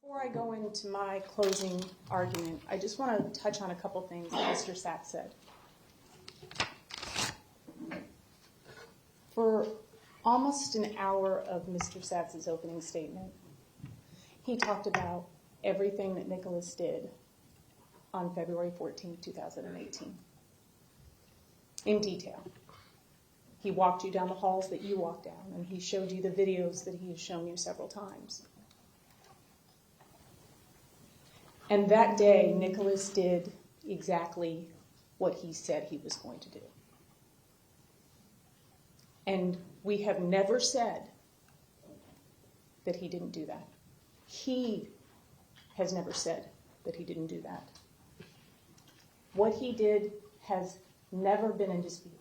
Before I go into my closing argument, I just want to touch on a couple things that Mr. Sachs said. For almost an hour of Mr. Sachs' opening statement, he talked about everything that Nicholas did on February 14, 2018, in detail. He walked you down the halls that you walked down, and he showed you the videos that he has shown you several times. And that day, Nicholas did exactly what he said he was going to do. And we have never said that he didn't do that. He has never said that he didn't do that. What he did has never been in dispute.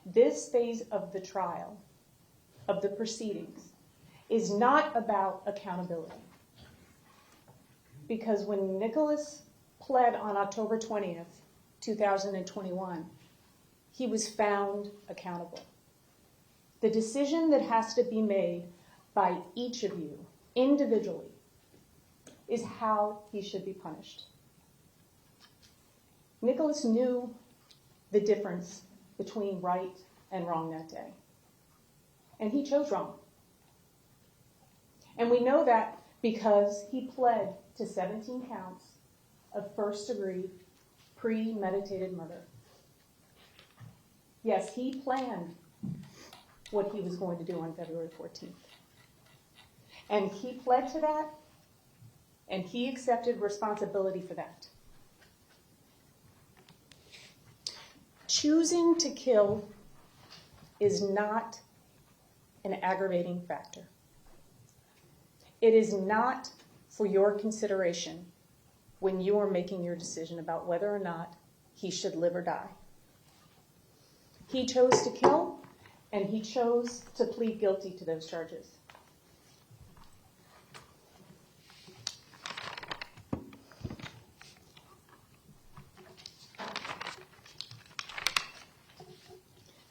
This phase of the trial, of the proceedings, is not about accountability. Because when Nicholas pled on October 20th, 2021, he was found accountable. The decision that has to be made by each of you individually is how he should be punished. Nicholas knew the difference between right and wrong that day. And he chose wrong. And we know that because he pled to 17 counts of first-degree premeditated murder. Yes, he planned what he was going to do on February 14th. And he pled to that, and he accepted responsibility for that. Choosing to kill is not an aggravating factor. It is not for your consideration when you are making your decision about whether or not he should live or die. He chose to kill, and he chose to plead guilty to those charges.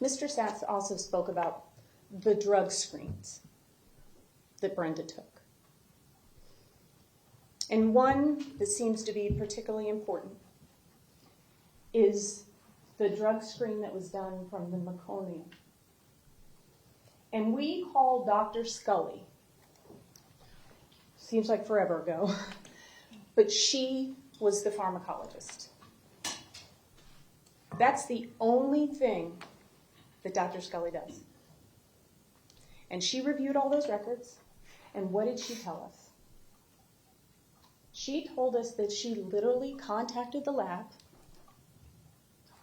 Mr. Sachs also spoke about the drug screens that Brenda took. And one that seems to be particularly important is the drug screen that was done from the meconium. And we call Dr. Scully, seems like forever ago, but she was the pharmacologist. That's the only thing that Dr. Scully does. And she reviewed all those records, and what did she tell us? She told us that she literally contacted the lab,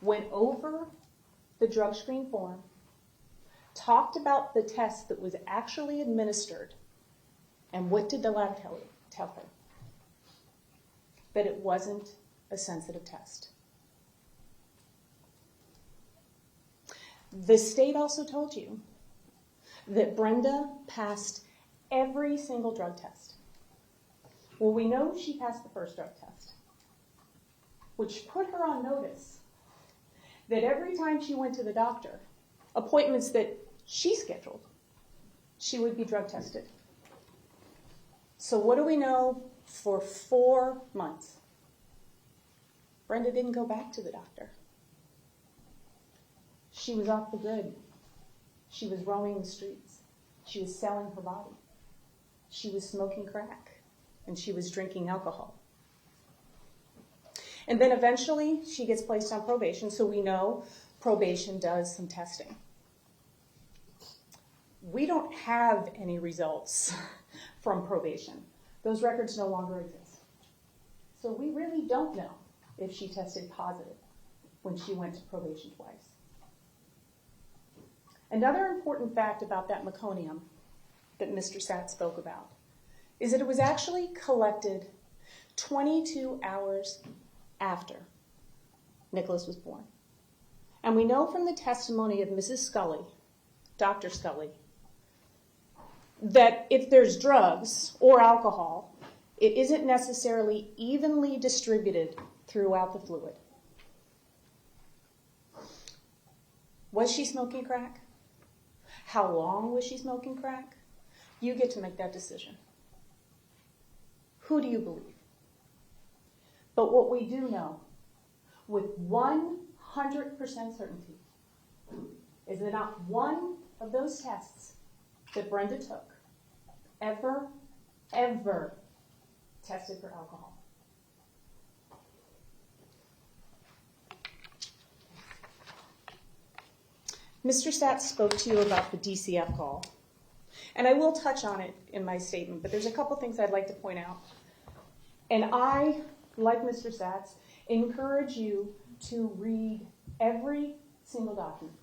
went over the drug screen form, talked about the test that was actually administered, and what did the lab tell her? That it wasn't a sensitive test. The state also told you that Brenda passed every single drug test. Well, we know she passed the first drug test, which put her on notice that every time she went to the doctor, appointments that she scheduled, she would be drug tested. So what do we know? For 4 months, Brenda didn't go back to the doctor. She was off the grid. She was roaming the streets. She was selling her body. She was smoking crack. And she was drinking alcohol. And then eventually she gets placed on probation, so we know probation does some testing. We don't have any results from probation. Those records no longer exist. So we really don't know if she tested positive when she went to probation twice. Another important fact about that meconium that Mr. Sachs spoke about is that it was actually collected 22 hours after Nicholas was born. And we know from the testimony of Mrs. Scully, Dr. Scully, that if there's drugs or alcohol, it isn't necessarily evenly distributed throughout the fluid. Was she smoking crack? How long was she smoking crack? You get to make that decision. Who do you believe? But what we do know with 100% certainty is that not one of those tests that Brenda took ever tested for alcohol. Mr. Satz spoke to you about the DCF call, and I will touch on it in my statement, but there's a couple things I'd like to point out. And I, like Mr. Satz, encourage you to read every single document,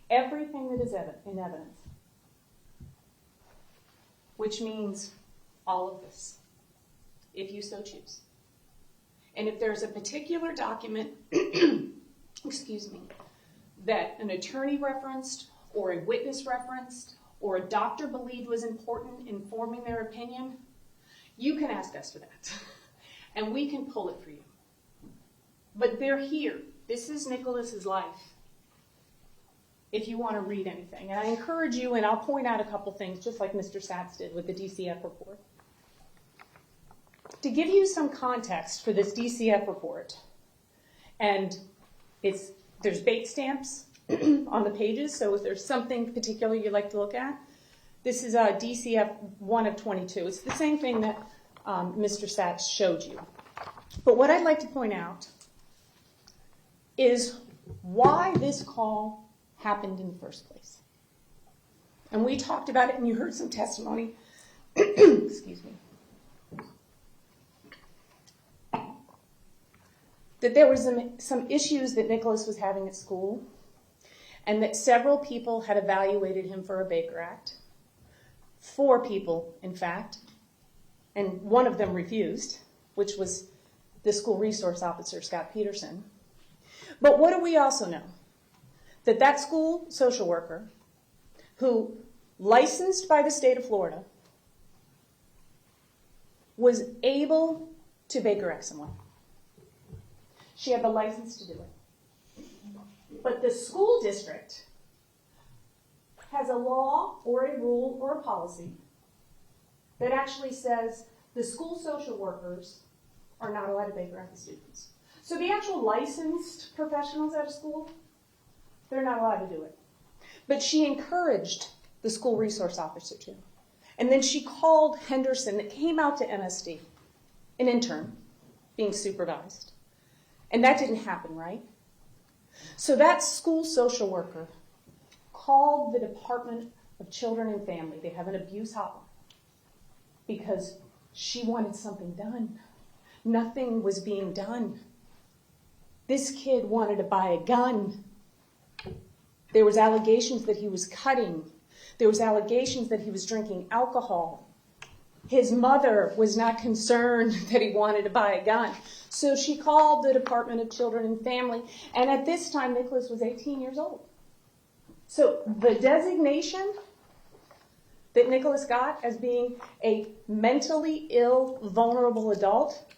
everything that is in evidence, which means all of this, if you so choose. And if there's a particular document, excuse me, that an attorney referenced, or a witness referenced, or a doctor believed was important in forming their opinion, you can ask us for that, and we can pull it for you. But they're here. This is Nicholas's life, if you want to read anything. And I encourage you, and I'll point out a couple things, just like Mr. Satz did with the DCF report. To give you some context for this DCF report, and there's bait stamps on the pages, so if there's something particular you'd like to look at, this is DCF 1 of 22. It's the same thing that Mr. Satz showed you. But what I'd like to point out is why this call happened in the first place. And we talked about it, and you heard some testimony. Excuse me. That there was some issues that Nicholas was having at school, and that several people had evaluated him for a Baker Act. 4 people, in fact, and one of them refused, which was the school resource officer, Scott Peterson. But what do we also know? That school social worker, who licensed by the state of Florida, was able to Baker Act someone. She had the license to do it. But the school district has a law or a rule or a policy that actually says the school social workers are not allowed to Baker Act the students. So the actual licensed professionals at a school, they're not allowed to do it. But she encouraged the school resource officer to. And then she called Henderson, that came out to MSD, an intern, being supervised. And that didn't happen, right? So that school social worker called the Department of Children and Family. They have an abuse hotline, because she wanted something done. Nothing was being done. This kid wanted to buy a gun. There was allegations that he was cutting. There was allegations that he was drinking alcohol. His mother was not concerned that he wanted to buy a gun. So she called the Department of Children and Family, and at this time, Nicholas was 18 years old. So the designation that Nicholas got as being a mentally ill, vulnerable adult,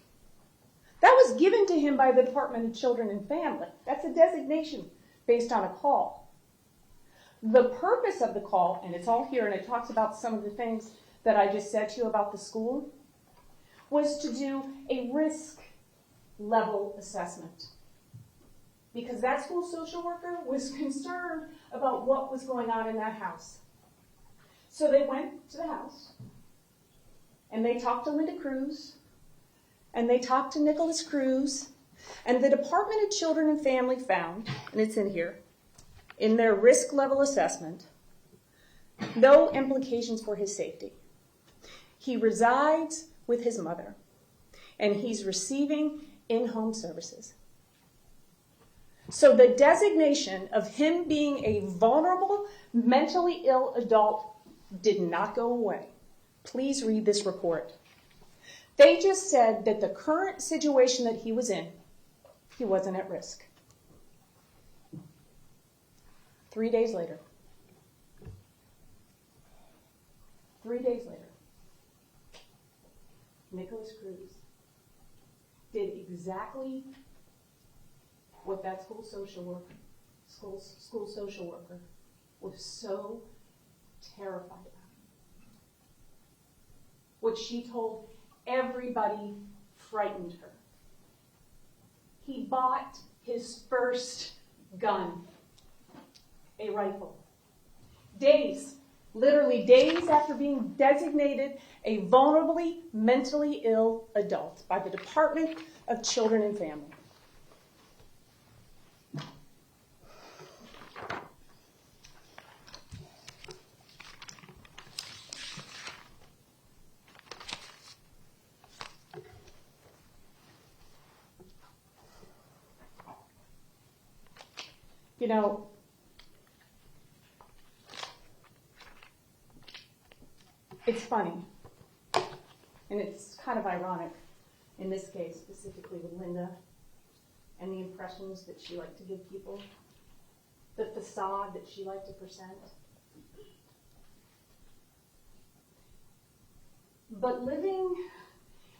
that was given to him by the Department of Children and Family. That's a designation based on a call. The purpose of the call, and it's all here, and it talks about some of the things that I just said to you about the school, was to do a risk level assessment. Because that school social worker was concerned about what was going on in that house. So they went to the house, and they talked to Linda Cruz, and they talked to Nicholas Cruz, and the Department of Children and Family found, and it's in here, in their risk level assessment, no implications for his safety. He resides with his mother, and he's receiving in-home services. So the designation of him being a vulnerable, mentally ill adult did not go away. Please read this report. They just said that the current situation that he was in, he wasn't at risk. 3 days later. 3 days later, Nicholas Cruz did exactly what that school social worker was so terrified about. What she told everybody frightened her. He bought his first gun, a rifle. Days, literally days after being designated a vulnerably mentally ill adult by the Department of Children and Family. You know, it's funny, and it's kind of ironic in this case, specifically with Linda, and the impressions that she liked to give people, the facade that she liked to present. But living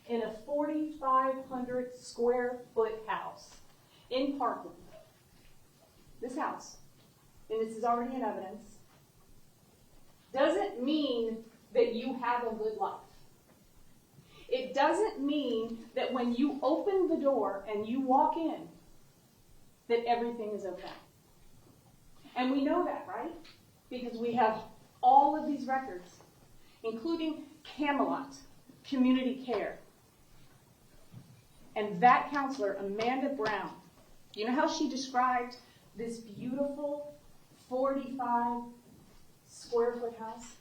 in a 4,500 square foot house in Parkland, this house, and this is already in evidence, doesn't mean that you have a good life. It doesn't mean that when you open the door and you walk in, that everything is okay. And we know that, right? Because we have all of these records, including Camelot, Community Care. And that counselor, Amanda Brown, you know how she described this beautiful 45 square foot house?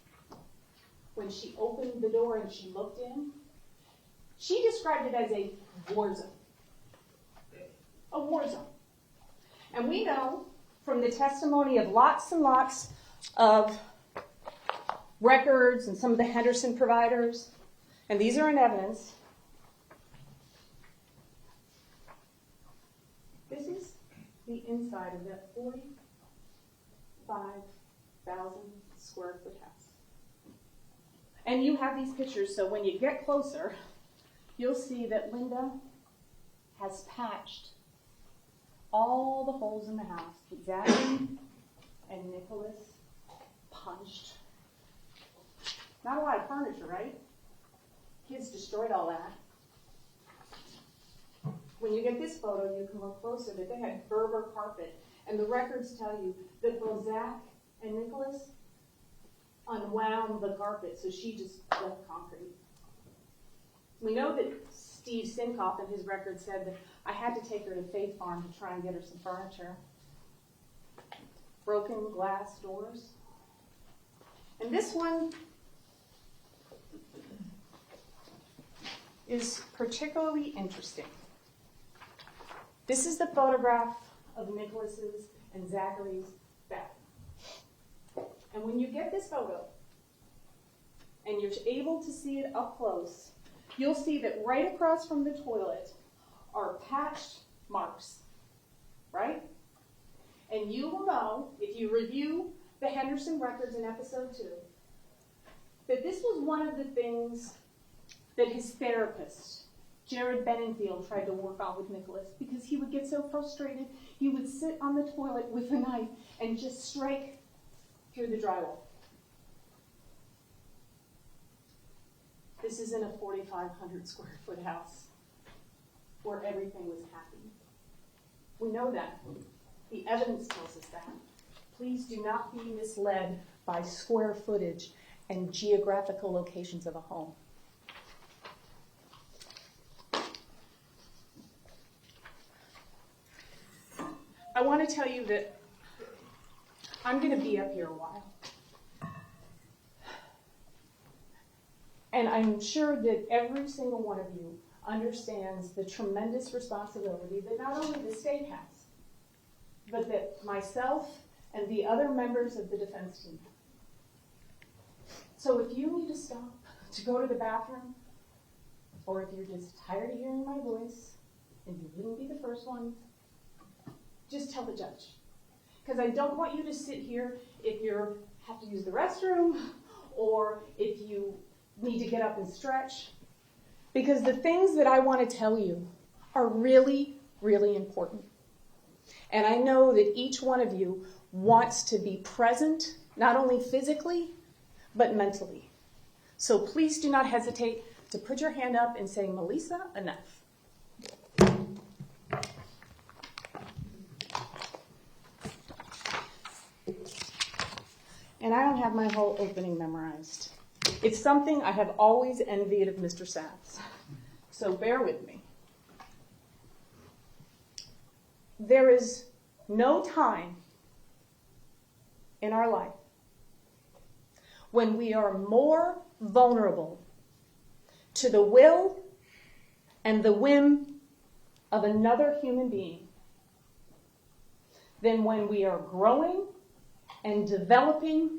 When she opened the door and she looked in, she described it as a war zone. A war zone. And we know from the testimony of lots and lots of records and some of the Henderson providers, and these are in evidence, this is the inside of that 45,000 square foot house. And you have these pictures, so when you get closer, you'll see that Linda has patched all the holes in the house. Zachary and Nicholas punched. Not a lot of furniture, right? Kids destroyed all that. When you get this photo, you can look closer, that they had Berber carpet. And the records tell you that both Zach and Nicholas unwound the carpet, so she just left concrete. We know that Steve Sinkoff in his record said that I had to take her to Faith Farm to try and get her some furniture. Broken glass doors. And this one is particularly interesting. This is the photograph of Nicholas's and Zachary's bathroom. And when you get this photo, and you're able to see it up close, you'll see that right across from the toilet are patched marks, right? And you will know, if you review the Henderson records in episode 2, that this was one of the things that his therapist, Jared Benenfield, tried to work on with Nicholas, because he would get so frustrated, he would sit on the toilet with a knife and just strike through the drywall. This is in a 4,500 square foot house where everything was happy. We know that. The evidence tells us that. Please do not be misled by square footage and geographical locations of a home. I want to tell you that I'm going to be up here a while. And I'm sure that every single one of you understands the tremendous responsibility that not only the state has, but that myself and the other members of the defense team have. So if you need to stop to go to the bathroom, or if you're just tired of hearing my voice, and you wouldn't be the first one, just tell the judge. Because I don't want you to sit here if you have to use the restroom, or if you need to get up and stretch. Because the things that I want to tell you are really, really important. And I know that each one of you wants to be present, not only physically, but mentally. So please do not hesitate to put your hand up and say, Melisa, enough. And I don't have my whole opening memorized. It's something I have always envied of Mr. Saps. So bear with me. There is no time in our life when we are more vulnerable to the will and the whim of another human being than when we are growing and developing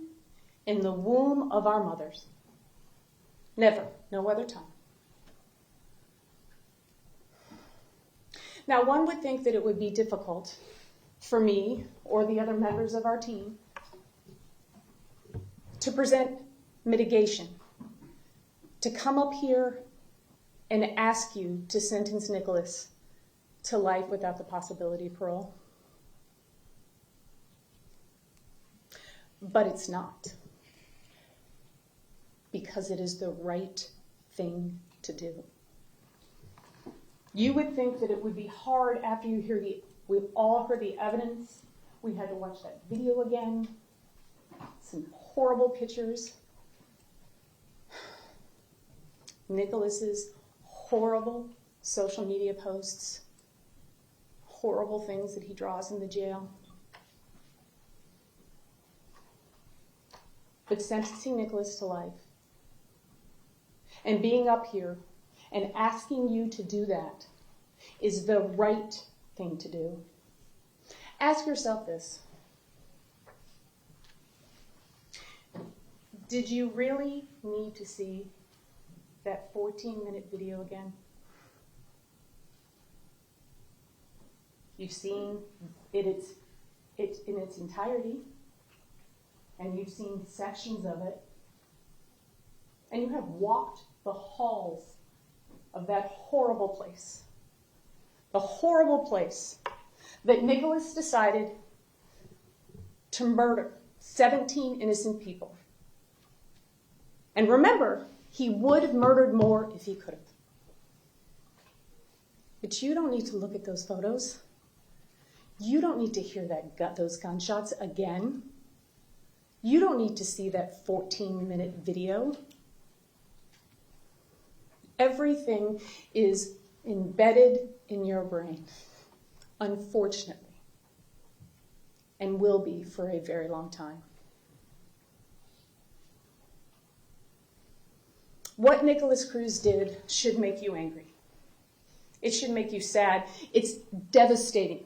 in the womb of our mothers. Never, no other time. Now, one would think that it would be difficult for me or the other members of our team to present mitigation, to come up here and ask you to sentence Nicholas to life without the possibility of parole. But it's not, because it is the right thing to do. You would think that it would be hard after you hear we've all heard the evidence. We had to watch that video again. Some horrible pictures. Nicholas's horrible social media posts. Horrible things that he draws in the jail. But sentencing Nicholas to life and being up here and asking you to do that is the right thing to do. Ask yourself this. Did you really need to see that 14-minute video again? You've seen it in its entirety, and you've seen sections of it, and you have walked the halls of that horrible place. The horrible place that Nicholas decided to murder 17 innocent people. And remember, he would have murdered more if he could have. But you don't need to look at those photos. You don't need to hear those gunshots again. You don't need to see that 14-minute video. Everything is embedded in your brain, unfortunately, and will be for a very long time. What Nicholas Cruz did should make you angry. It should make you sad. It's devastating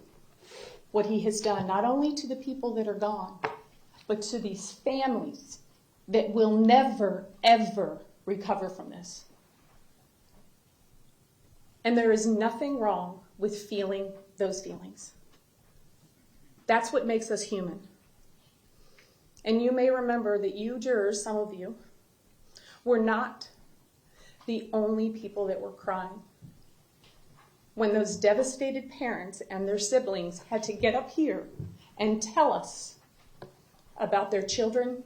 what he has done, not only to the people that are gone, but to these families that will never, ever recover from this. And there is nothing wrong with feeling those feelings. That's what makes us human. And you may remember that you jurors, some of you, were not the only people that were crying when those devastated parents and their siblings had to get up here and tell us about their children,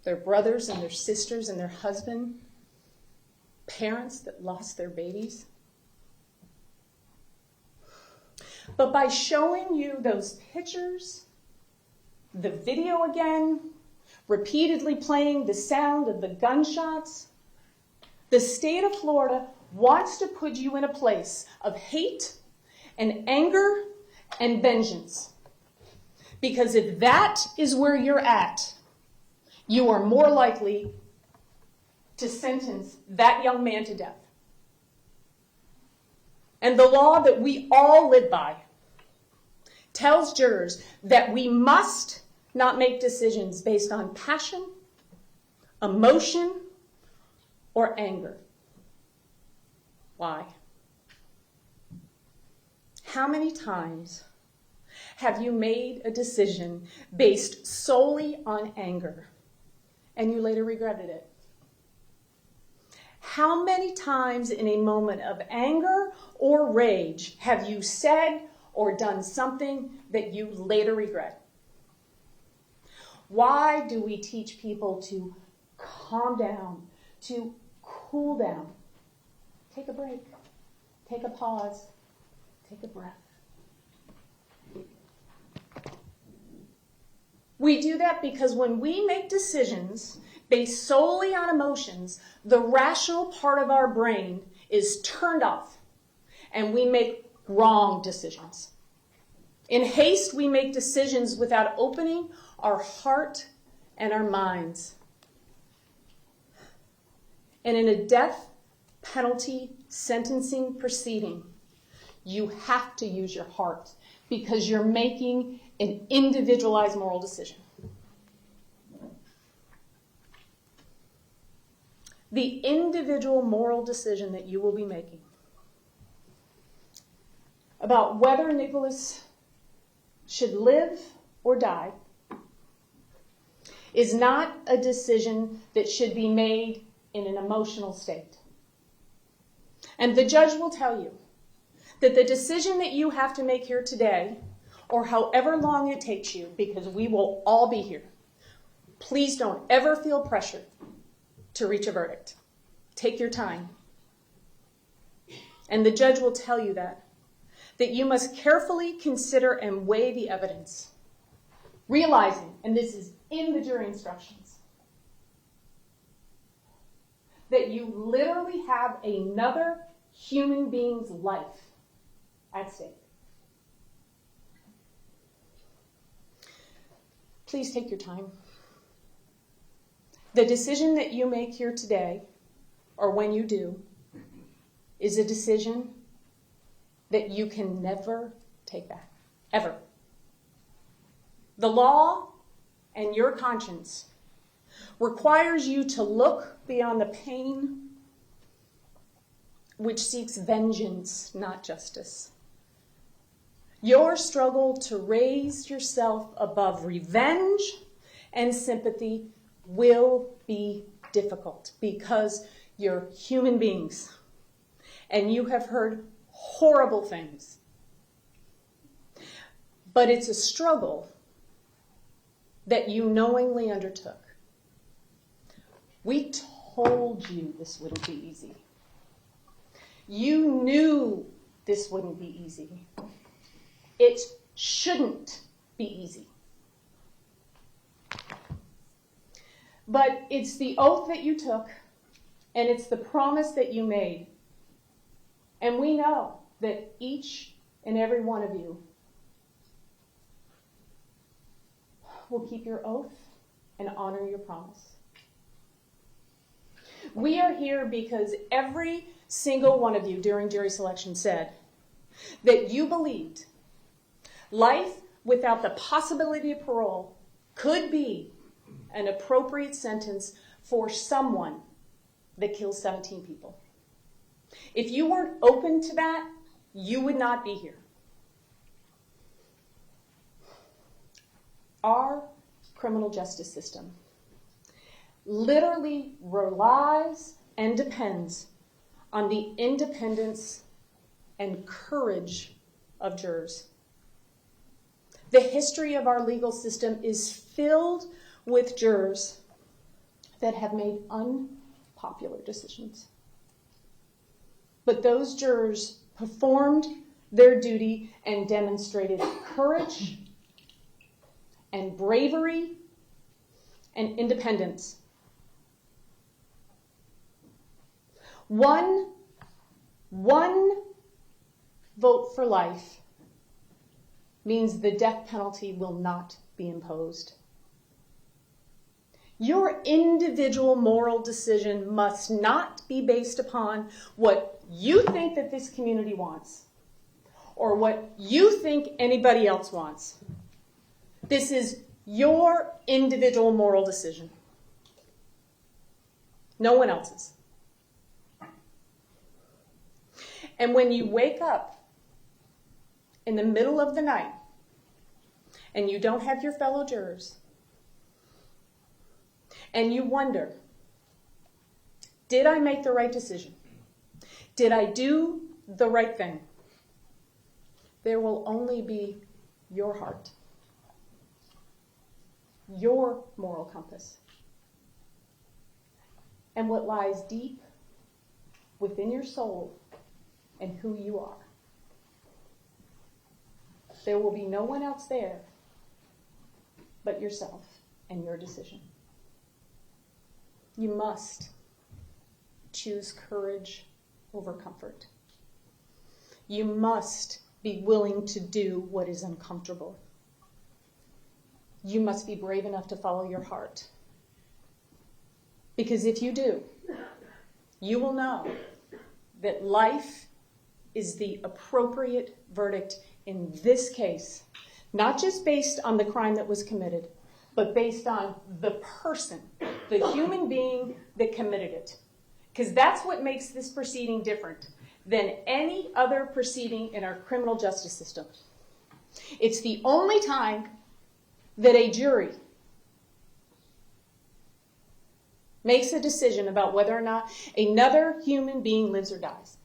their brothers and their sisters and their husband, parents that lost their babies. But by showing you those pictures, the video again, repeatedly playing the sound of the gunshots, the state of Florida wants to put you in a place of hate and anger and vengeance. Because if that is where you're at, you are more likely to sentence that young man to death. And the law that we all live by tells jurors that we must not make decisions based on passion, emotion, or anger. Why? How many times have you made a decision based solely on anger and you later regretted it? How many times in a moment of anger or rage have you said or done something that you later regret? Why do we teach people to calm down, to cool down. Take a break. Take a pause. Take a breath. We do that because when we make decisions based solely on emotions, the rational part of our brain is turned off, and we make wrong decisions. In haste, we make decisions without opening our heart and our minds. And in a death penalty sentencing proceeding, you have to use your heart because you're making an individualized moral decision. The individual moral decision that you will be making about whether Nicholas should live or die is not a decision that should be made in an emotional state. And the judge will tell you that the decision that you have to make here today, or however long it takes you, because we will all be here, please don't ever feel pressured to reach a verdict. Take your time. And the judge will tell you that you must carefully consider and weigh the evidence, realizing, and this is in the jury instructions, that you literally have another human being's life at stake. Please take your time. The decision that you make here today, or when you do, is a decision that you can never take back, ever. The law and your conscience requires you to look beyond the pain which seeks vengeance, not justice. Your struggle to raise yourself above revenge and sympathy will be difficult because you're human beings and you have heard horrible things. But it's a struggle that you knowingly undertook. We told you this wouldn't be easy. You knew this wouldn't be easy. It shouldn't be easy. But it's the oath that you took, and it's the promise that you made. And we know that each and every one of you will keep your oath and honor your promise. We are here because every single one of you during jury selection said that you believed life without the possibility of parole could be an appropriate sentence for someone that kills 17 people. If you weren't open to that, you would not be here. Our criminal justice system literally relies and depends on the independence and courage of jurors. The history of our legal system is filled with jurors that have made unpopular decisions. But those jurors performed their duty and demonstrated courage and bravery and independence. One vote for life means the death penalty will not be imposed. Your individual moral decision must not be based upon what you think that this community wants or what you think anybody else wants. This is your individual moral decision. No one else's. And when you wake up in the middle of the night and you don't have your fellow jurors, and you wonder, did I make the right decision? Did I do the right thing? There will only be your heart, your moral compass. And what lies deep within your soul and who you are. There will be no one else there but yourself and your decision. You must choose courage over comfort. You must be willing to do what is uncomfortable. You must be brave enough to follow your heart. Because if you do, you will know that life is the appropriate verdict in this case, not just based on the crime that was committed, but based on the person, the human being that committed it. Because that's what makes this proceeding different than any other proceeding in our criminal justice system. It's the only time that a jury makes a decision about whether or not another human being lives or dies.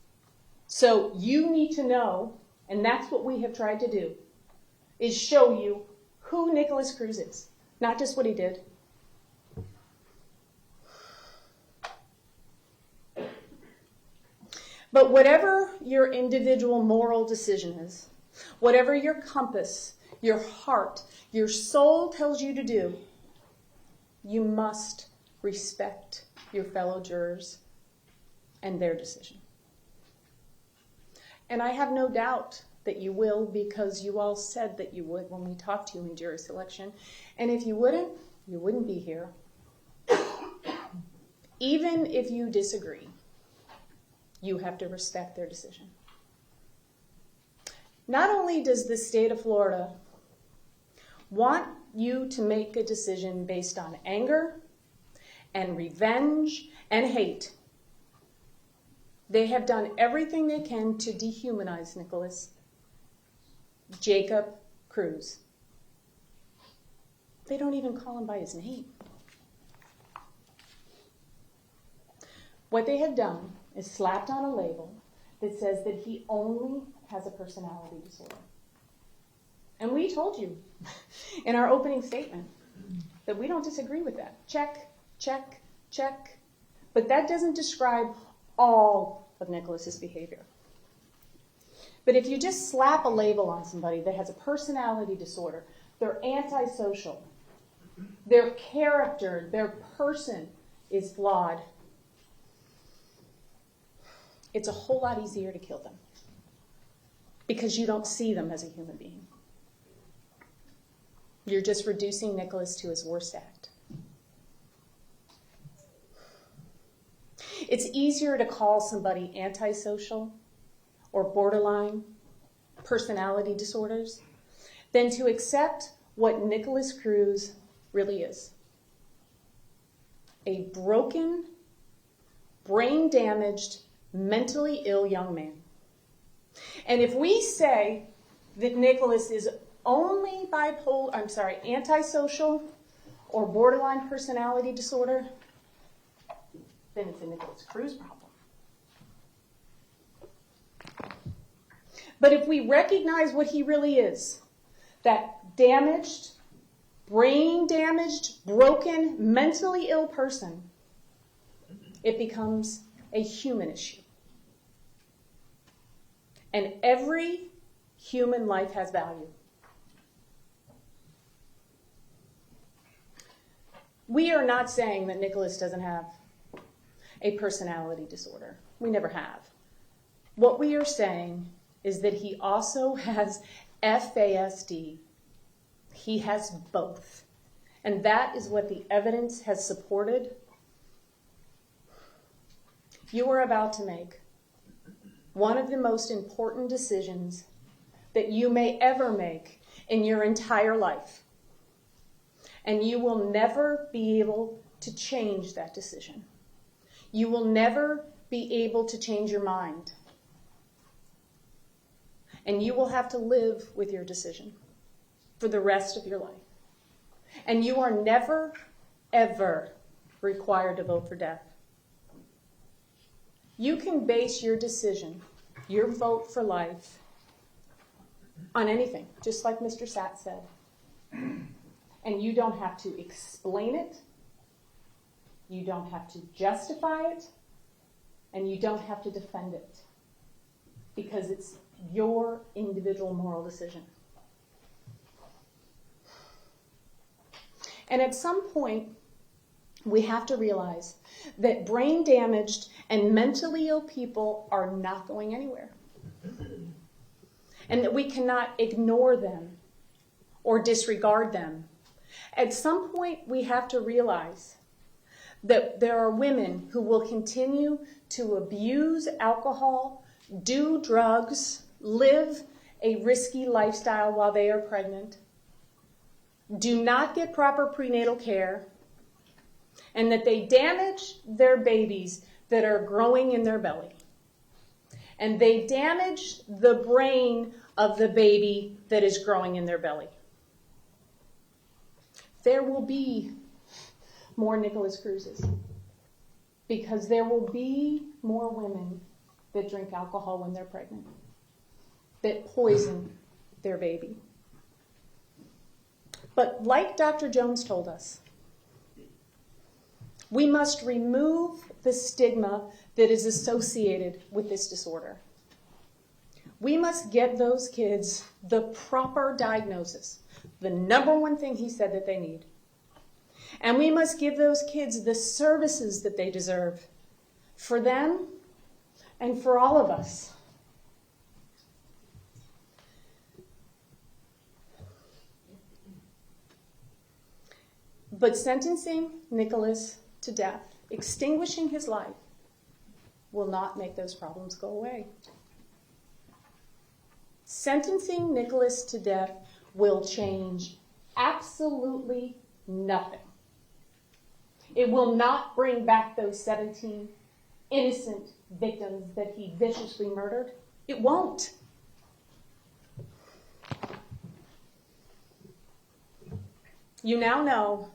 So you need to know, and that's what we have tried to do, is show you who Nicholas Cruz is, not just what he did. But whatever your individual moral decision is, whatever your compass, your heart, your soul tells you to do, you must respect your fellow jurors and their decision. And I have no doubt that you will, because you all said that you would when we talked to you in jury selection. And if you wouldn't be here. Even if you disagree, you have to respect their decision. Not only does the state of Florida want you to make a decision based on anger and revenge and hate, they have done everything they can to dehumanize Nicholas Jacob Cruz. They don't even call him by his name. What they have done is slapped on a label that says that he only has a personality disorder. And we told you in our opening statement that we don't disagree with that. Check, check, check. But that doesn't describe all of Nicholas's behavior. But if you just slap a label on somebody that has a personality disorder, they're antisocial, their character, their person is flawed, it's a whole lot easier to kill them because you don't see them as a human being. You're just reducing Nicholas to his worst act. It's easier to call somebody antisocial or borderline personality disorders than to accept what Nicholas Cruz really is. A broken, brain-damaged, mentally ill young man. And if we say that Nicholas is only antisocial or borderline personality disorder, then it's a Nicholas Cruz problem. But if we recognize what he really is, that damaged, brain-damaged, broken, mentally ill person, it becomes a human issue. And every human life has value. We are not saying that Nicholas doesn't have a personality disorder. We never have. What we are saying is that he also has FASD. He has both. And that is what the evidence has supported. You are about to make one of the most important decisions that you may ever make in your entire life. And you will never be able to change that decision. You will never be able to change your mind. And you will have to live with your decision for the rest of your life. And you are never, ever required to vote for death. You can base your decision, your vote for life, on anything, just like Mr. Satt said. And you don't have to explain it. You don't have to justify it. and you don't have to defend it because it's your individual moral decision. And at some point, we have to realize that brain damaged and mentally ill people are not going anywhere. And that we cannot ignore them or disregard them. At some point, we have to realize that there are women who will continue to abuse alcohol, do drugs, live a risky lifestyle while they are pregnant, do not get proper prenatal care, and that they damage their babies that are growing in their belly. And they damage the brain of the baby that is growing in their belly. There will be more Nicholas Cruzes because there will be more women that drink alcohol when they're pregnant, that poison their baby. But like Dr. Jones told us, we must remove the stigma that is associated with this disorder. We must get those kids the proper diagnosis, the number one thing he said that they need. And we must give those kids the services that they deserve for them and for all of us. But sentencing Nicholas to death, extinguishing his life, will not make those problems go away. Sentencing Nicholas to death will change absolutely nothing. It will not bring back those 17 innocent victims that he viciously murdered. It won't. You now know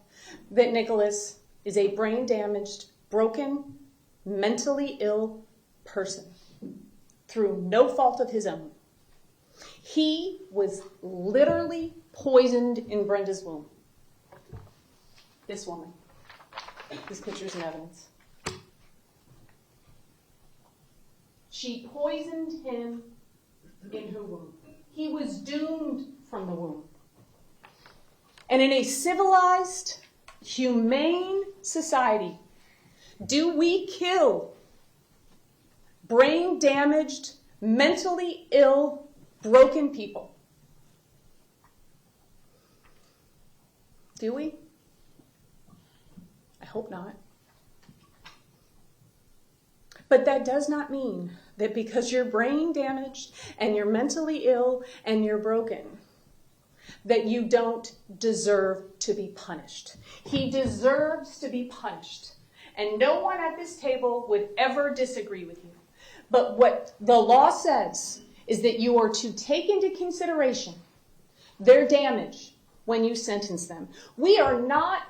that Nicholas is a brain-damaged, broken, mentally ill person through no fault of his own. He was literally poisoned in Brenda's womb. This woman. These pictures and evidence. She poisoned him in her womb. He was doomed from the womb. And in a civilized, humane society, do we kill brain-damaged, mentally ill, broken people? Do we? I hope not. But that does not mean that because you're brain damaged and you're mentally ill and you're broken, that you don't deserve to be punished. He deserves to be punished. And no one at this table would ever disagree with you. But what the law says is that you are to take into consideration their damage when you sentence them. We are not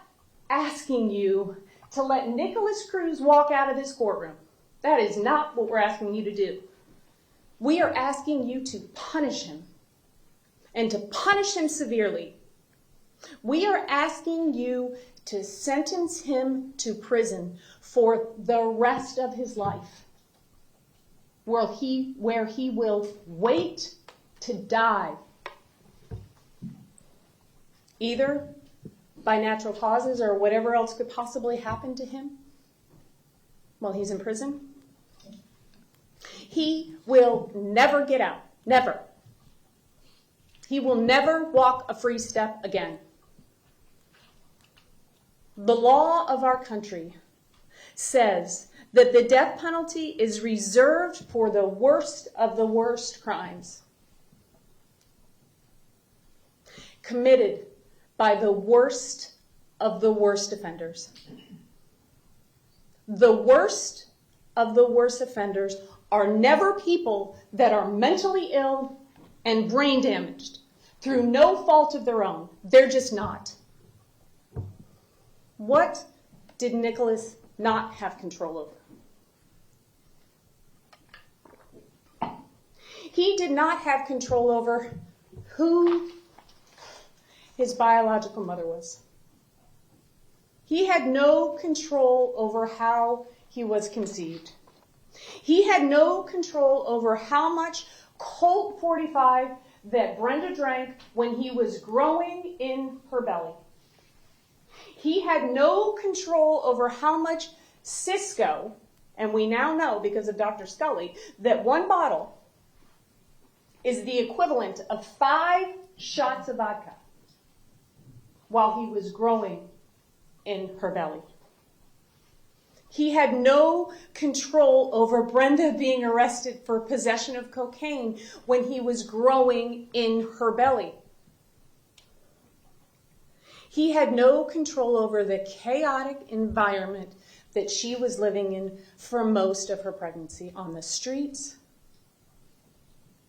asking you to let Nicholas Cruz walk out of this courtroom. That is not what we're asking you to do. We are asking you to punish him, and to punish him severely. We are asking you to sentence him to prison for the rest of his life, where he will wait to die, either by natural causes or whatever else could possibly happen to him while he's in prison. He will never get out. Never. He will never walk a free step again. The law of our country says that the death penalty is reserved for the worst of the worst crimes committed by the worst of the worst offenders. The worst of the worst offenders are never people that are mentally ill and brain damaged through no fault of their own. They're just not. What did Nicholas not have control over? He did not have control over who his biological mother was. He had no control over how he was conceived. He had no control over how much Colt 45 that Brenda drank when he was growing in her belly. He had no control over how much Cisco, and we now know because of Dr. Scully, that one bottle is the equivalent of 5 shots of vodka while he was growing in her belly. He had no control over Brenda being arrested for possession of cocaine when he was growing in her belly. He had no control over the chaotic environment that she was living in for most of her pregnancy, on the streets,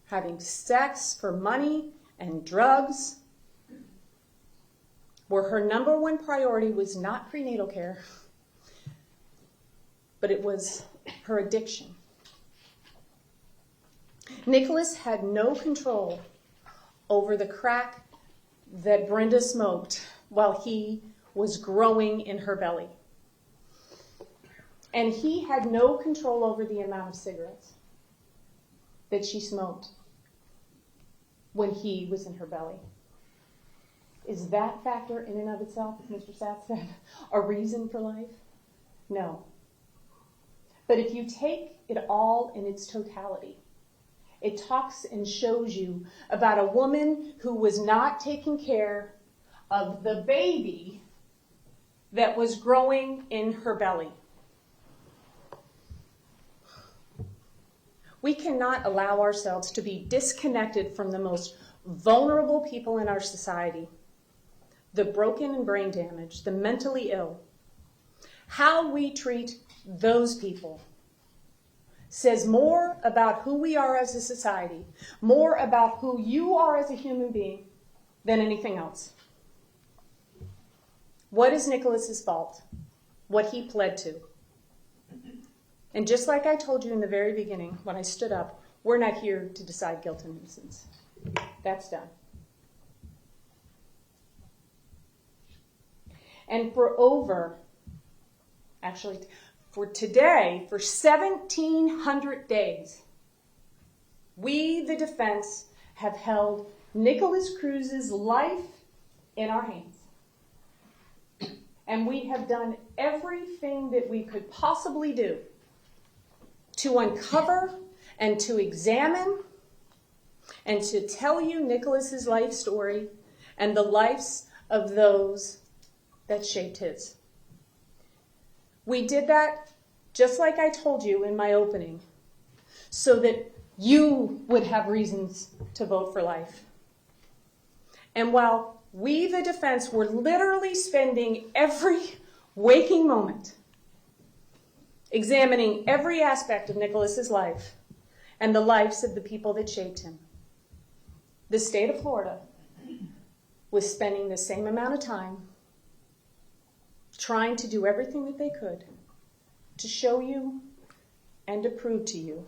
having sex for money and drugs, where her number one priority was not prenatal care, but it was her addiction. Nicholas had no control over the crack that Brenda smoked while he was growing in her belly. And he had no control over the amount of cigarettes that she smoked when he was in her belly. Is that factor in and of itself, as Mr. Sapp said, a reason for life? No. But if you take it all in its totality, it talks and shows you about a woman who was not taking care of the baby that was growing in her belly. We cannot allow ourselves to be disconnected from the most vulnerable people in our society, the broken and brain damaged, the mentally ill. How we treat those people says more about who we are as a society, more about who you are as a human being than anything else. What is Nicholas's fault? What he pled to. And just like I told you in the very beginning when I stood up, we're not here to decide guilt and innocence. That's done. And for today, for 1,700 days, we, the defense, have held Nicholas Cruz's life in our hands. And we have done everything that we could possibly do to uncover and to examine and to tell you Nicholas's life story and the lives of those that shaped his. We did that, just like I told you in my opening, so that you would have reasons to vote for life. And while we, the defense, were literally spending every waking moment examining every aspect of Nicholas's life and the lives of the people that shaped him, the state of Florida was spending the same amount of time trying to do everything that they could to show you and to prove to you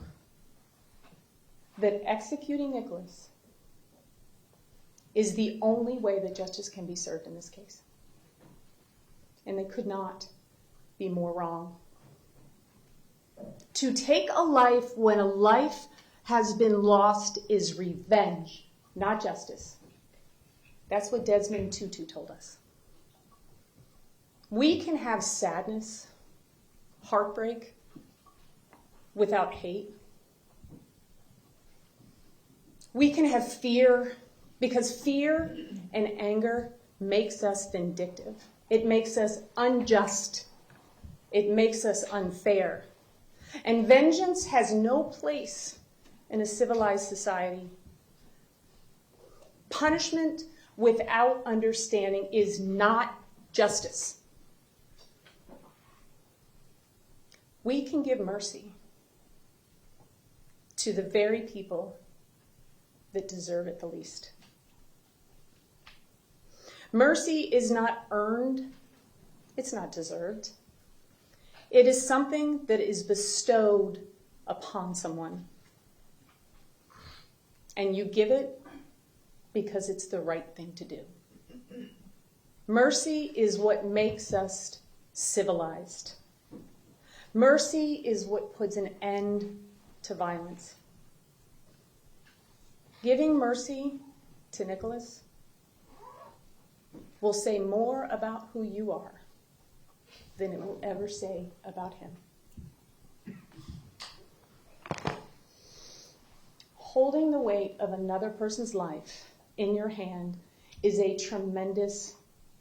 that executing Nicholas is the only way that justice can be served in this case. And they could not be more wrong. To take a life when a life has been lost is revenge, not justice. That's what Desmond Tutu told us. We can have sadness, heartbreak, without hate. We can have fear, because fear and anger makes us vindictive. It makes us unjust. It makes us unfair. And vengeance has no place in a civilized society. Punishment without understanding is not justice. We can give mercy to the very people that deserve it the least. Mercy is not earned. It's not deserved. It is something that is bestowed upon someone. And you give it because it's the right thing to do. Mercy is what makes us civilized. Mercy is what puts an end to violence. Giving mercy to Nicholas will say more about who you are than it will ever say about him. Holding the weight of another person's life in your hand is a tremendous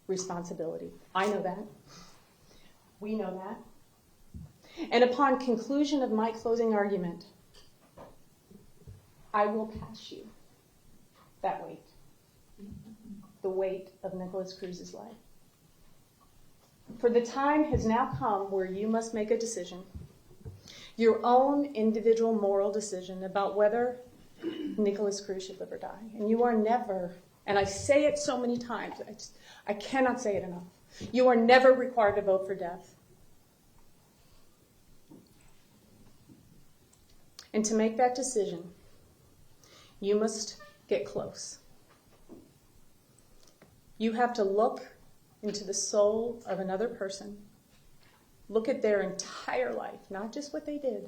responsibility. I know that. We know that. And upon conclusion of my closing argument, I will pass you that weight, the weight of Nicholas Cruz's life. For the time has now come where you must make a decision, your own individual moral decision about whether Nicholas Cruz should live or die. And you are never, and I say it so many times, I cannot say it enough, you are never required to vote for death. And to make that decision, you must get close. You have to look into the soul of another person, look at their entire life, not just what they did,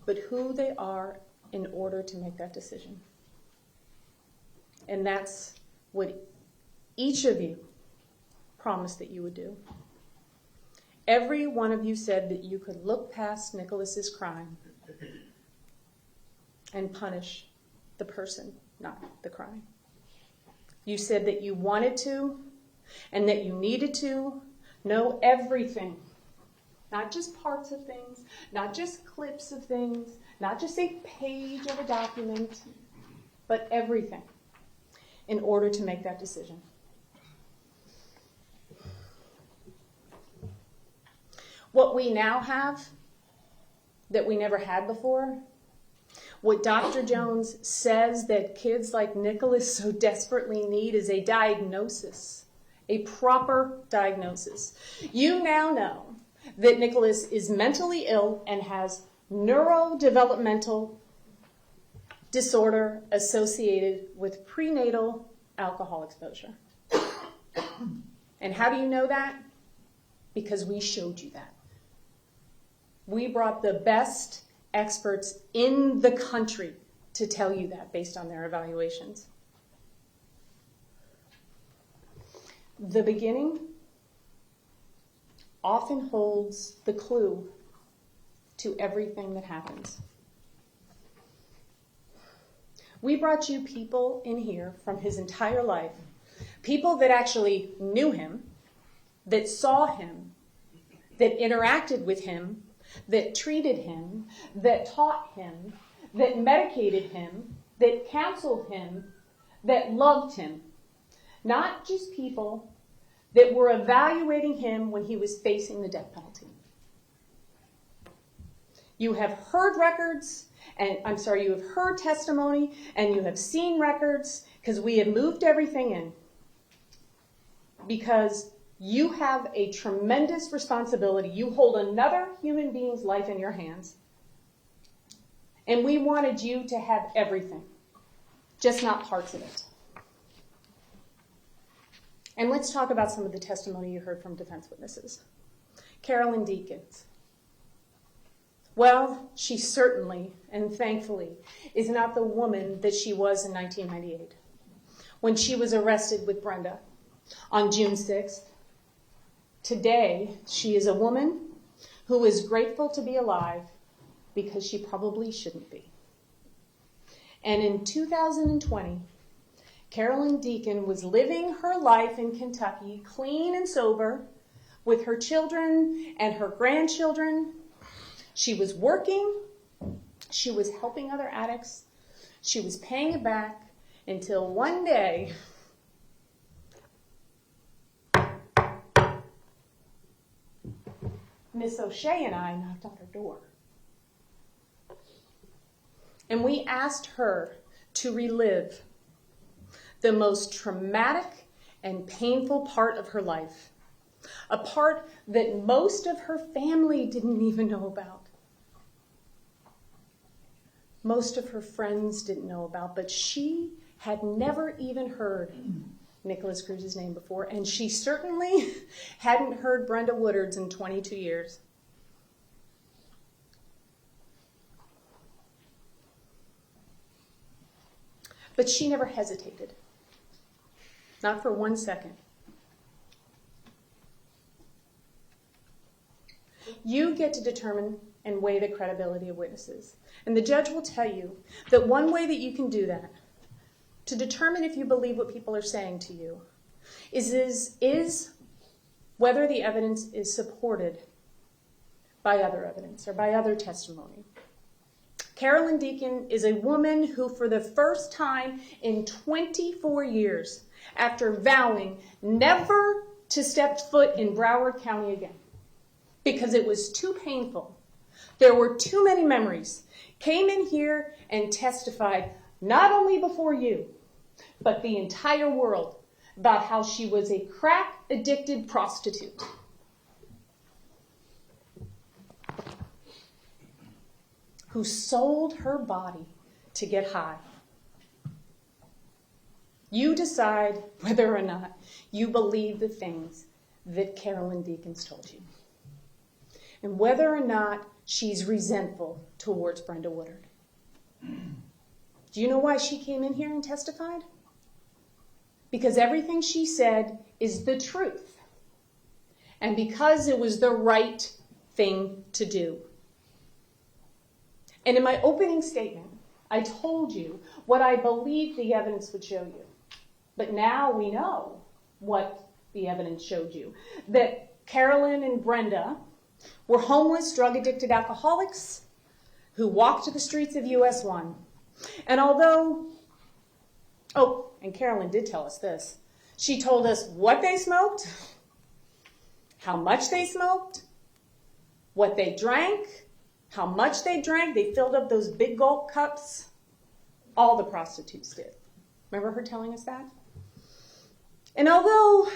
but who they are in order to make that decision. And that's what each of you promised that you would do. Every one of you said that you could look past Nicholas's crime and punish the person, not the crime. You said that you wanted to and that you needed to know everything, not just parts of things, not just clips of things, not just a page of a document, but everything in order to make that decision. What we now have that we never had before, what Dr. Jones says that kids like Nicholas so desperately need, is a diagnosis, a proper diagnosis. You now know that Nicholas is mentally ill and has neurodevelopmental disorder associated with prenatal alcohol exposure. And how do you know that? Because we showed you that. We brought the best experts in the country to tell you that based on their evaluations. The beginning often holds the clue to everything that happens. We brought you people in here from his entire life, people that actually knew him, that saw him, that interacted with him, that treated him, that taught him, that medicated him, that counseled him, that loved him. Not just people that were evaluating him when he was facing the death penalty. You have heard records, and you have heard testimony, and you have seen records, because we have moved everything in. Because you have a tremendous responsibility. You hold another human being's life in your hands. And we wanted you to have everything, just not parts of it. And let's talk about some of the testimony you heard from defense witnesses. Carolyn Deakins. Well, she certainly, and thankfully, is not the woman that she was in 1998, when she was arrested with Brenda on June 6th. Today, she is a woman who is grateful to be alive because she probably shouldn't be. And in 2020, Carolyn Deakin was living her life in Kentucky, clean and sober, with her children and her grandchildren. She was working, she was helping other addicts, she was paying it back, until one day, Miss O'Shea and I knocked on her door. And we asked her to relive the most traumatic and painful part of her life, a part that most of her family didn't even know about. Most of her friends didn't know about, but she had never even heard Nicholas Cruz's name before, and she certainly hadn't heard Brenda Woodard's in 22 years. But she never hesitated. Not for 1 second. You get to determine and weigh the credibility of witnesses. And the judge will tell you that one way that you can do that, to determine if you believe what people are saying to you, is whether the evidence is supported by other evidence or by other testimony. Carolyn Deacon is a woman who, for the first time in 24 years, after vowing never to step foot in Broward County again, because it was too painful, there were too many memories, came in here and testified not only before you, but the entire world about how she was a crack-addicted prostitute. Who sold her body to get high. You decide whether or not you believe the things that Carolyn Deacon's told you. And whether or not she's resentful towards Brenda Woodard. Do you know why she came in here and testified? Because everything she said is the truth. And because it was the right thing to do. And in my opening statement, I told you what I believed the evidence would show you. But now we know what the evidence showed you. That Carolyn and Brenda were homeless, drug-addicted alcoholics who walked the streets of US 1. And although, and Carolyn did tell us this. She told us what they smoked, how much they smoked, what they drank, how much they drank. They filled up those big gulp cups. All the prostitutes did. Remember her telling us that? And although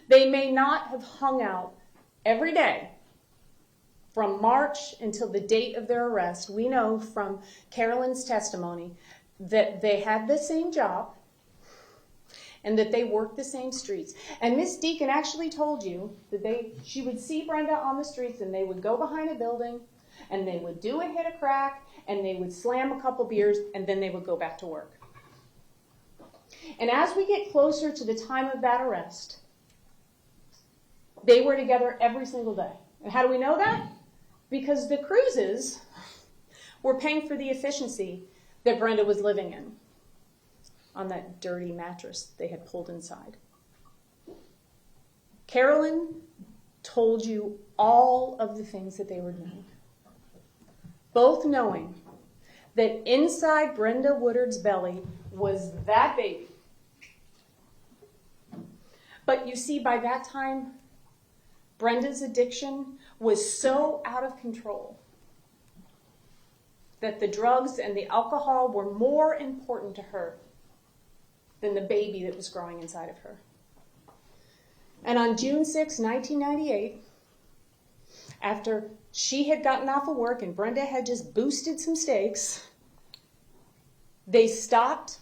they may not have hung out every day from March until the date of their arrest, we know from Carolyn's testimony that they had the same job and that they worked the same streets. And Miss Deacon actually told you that she would see Brenda on the streets and they would go behind a building and they would do a hit of crack and they would slam a couple beers and then they would go back to work. And as we get closer to the time of that arrest, they were together every single day. And how do we know that? Because the Cruzes were paying for the efficiency that Brenda was living in on that dirty mattress they had pulled inside. Carolyn told you all of the things that they were doing, both knowing that inside Brenda Woodard's belly was that baby. But you see, by that time, Brenda's addiction was so out of control that the drugs and the alcohol were more important to her than the baby that was growing inside of her. And on June 6, 1998, after she had gotten off of work and Brenda had just boosted some steaks, they stopped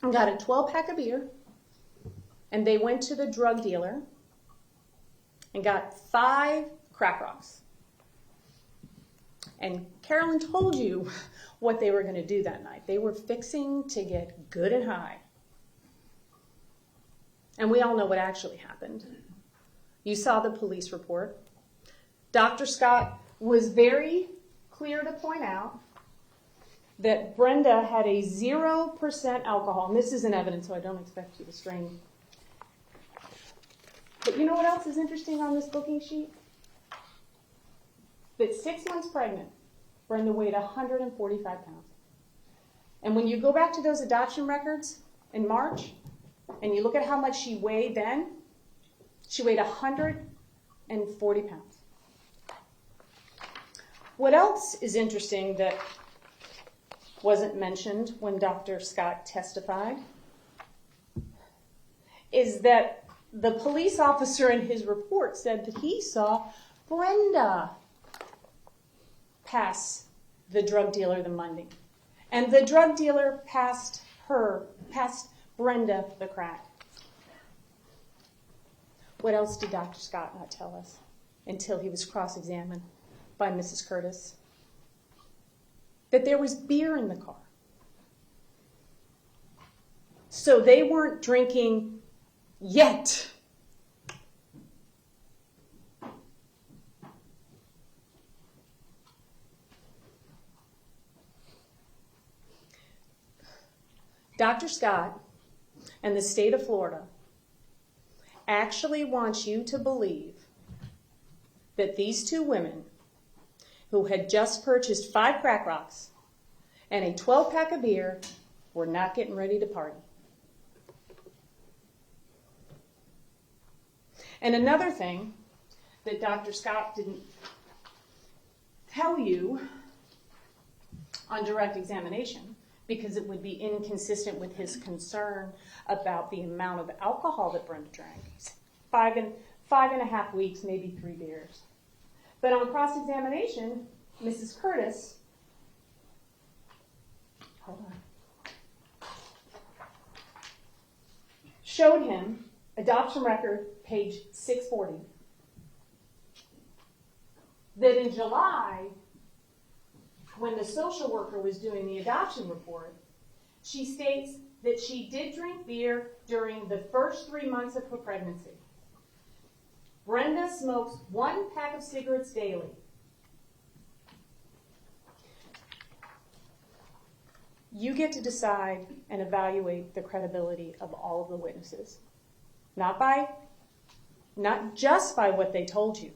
and got a 12-pack of beer, and they went to the drug dealer and got 5 crack rocks. And Carolyn told you what they were going to do that night. They were fixing to get good and high. And we all know what actually happened. You saw the police report. Dr. Scott was very clear to point out that Brenda had a 0% alcohol. And this isn't evidence, so I don't expect you to strain. But you know what else is interesting on this booking sheet? That 6 months pregnant, Brenda weighed 145 pounds. And when you go back to those adoption records in March, and you look at how much she weighed then, she weighed 140 pounds. What else is interesting that wasn't mentioned when Dr. Scott testified is that the police officer in his report said that he saw Brenda pass the drug dealer the Monday. And the drug dealer passed Brenda the crack. What else did Dr. Scott not tell us until he was cross-examined by Mrs. Curtis? That there was beer in the car. So they weren't drinking yet. Dr. Scott and the state of Florida actually wants you to believe that these two women who had just purchased 5 crack rocks and a 12-pack of beer were not getting ready to party. And another thing that Dr. Scott didn't tell you on direct examination, because it would be inconsistent with his concern about the amount of alcohol that Brenda drank. 5.5 weeks, maybe 3 beers. But on cross-examination, Mrs. Curtis, showed him, adoption record, page 640, that in July, when the social worker was doing the adoption report, she states that she did drink beer during the first 3 months of her pregnancy. Brenda smokes 1 pack of cigarettes daily. You get to decide and evaluate the credibility of all of the witnesses. Not just by what they told you,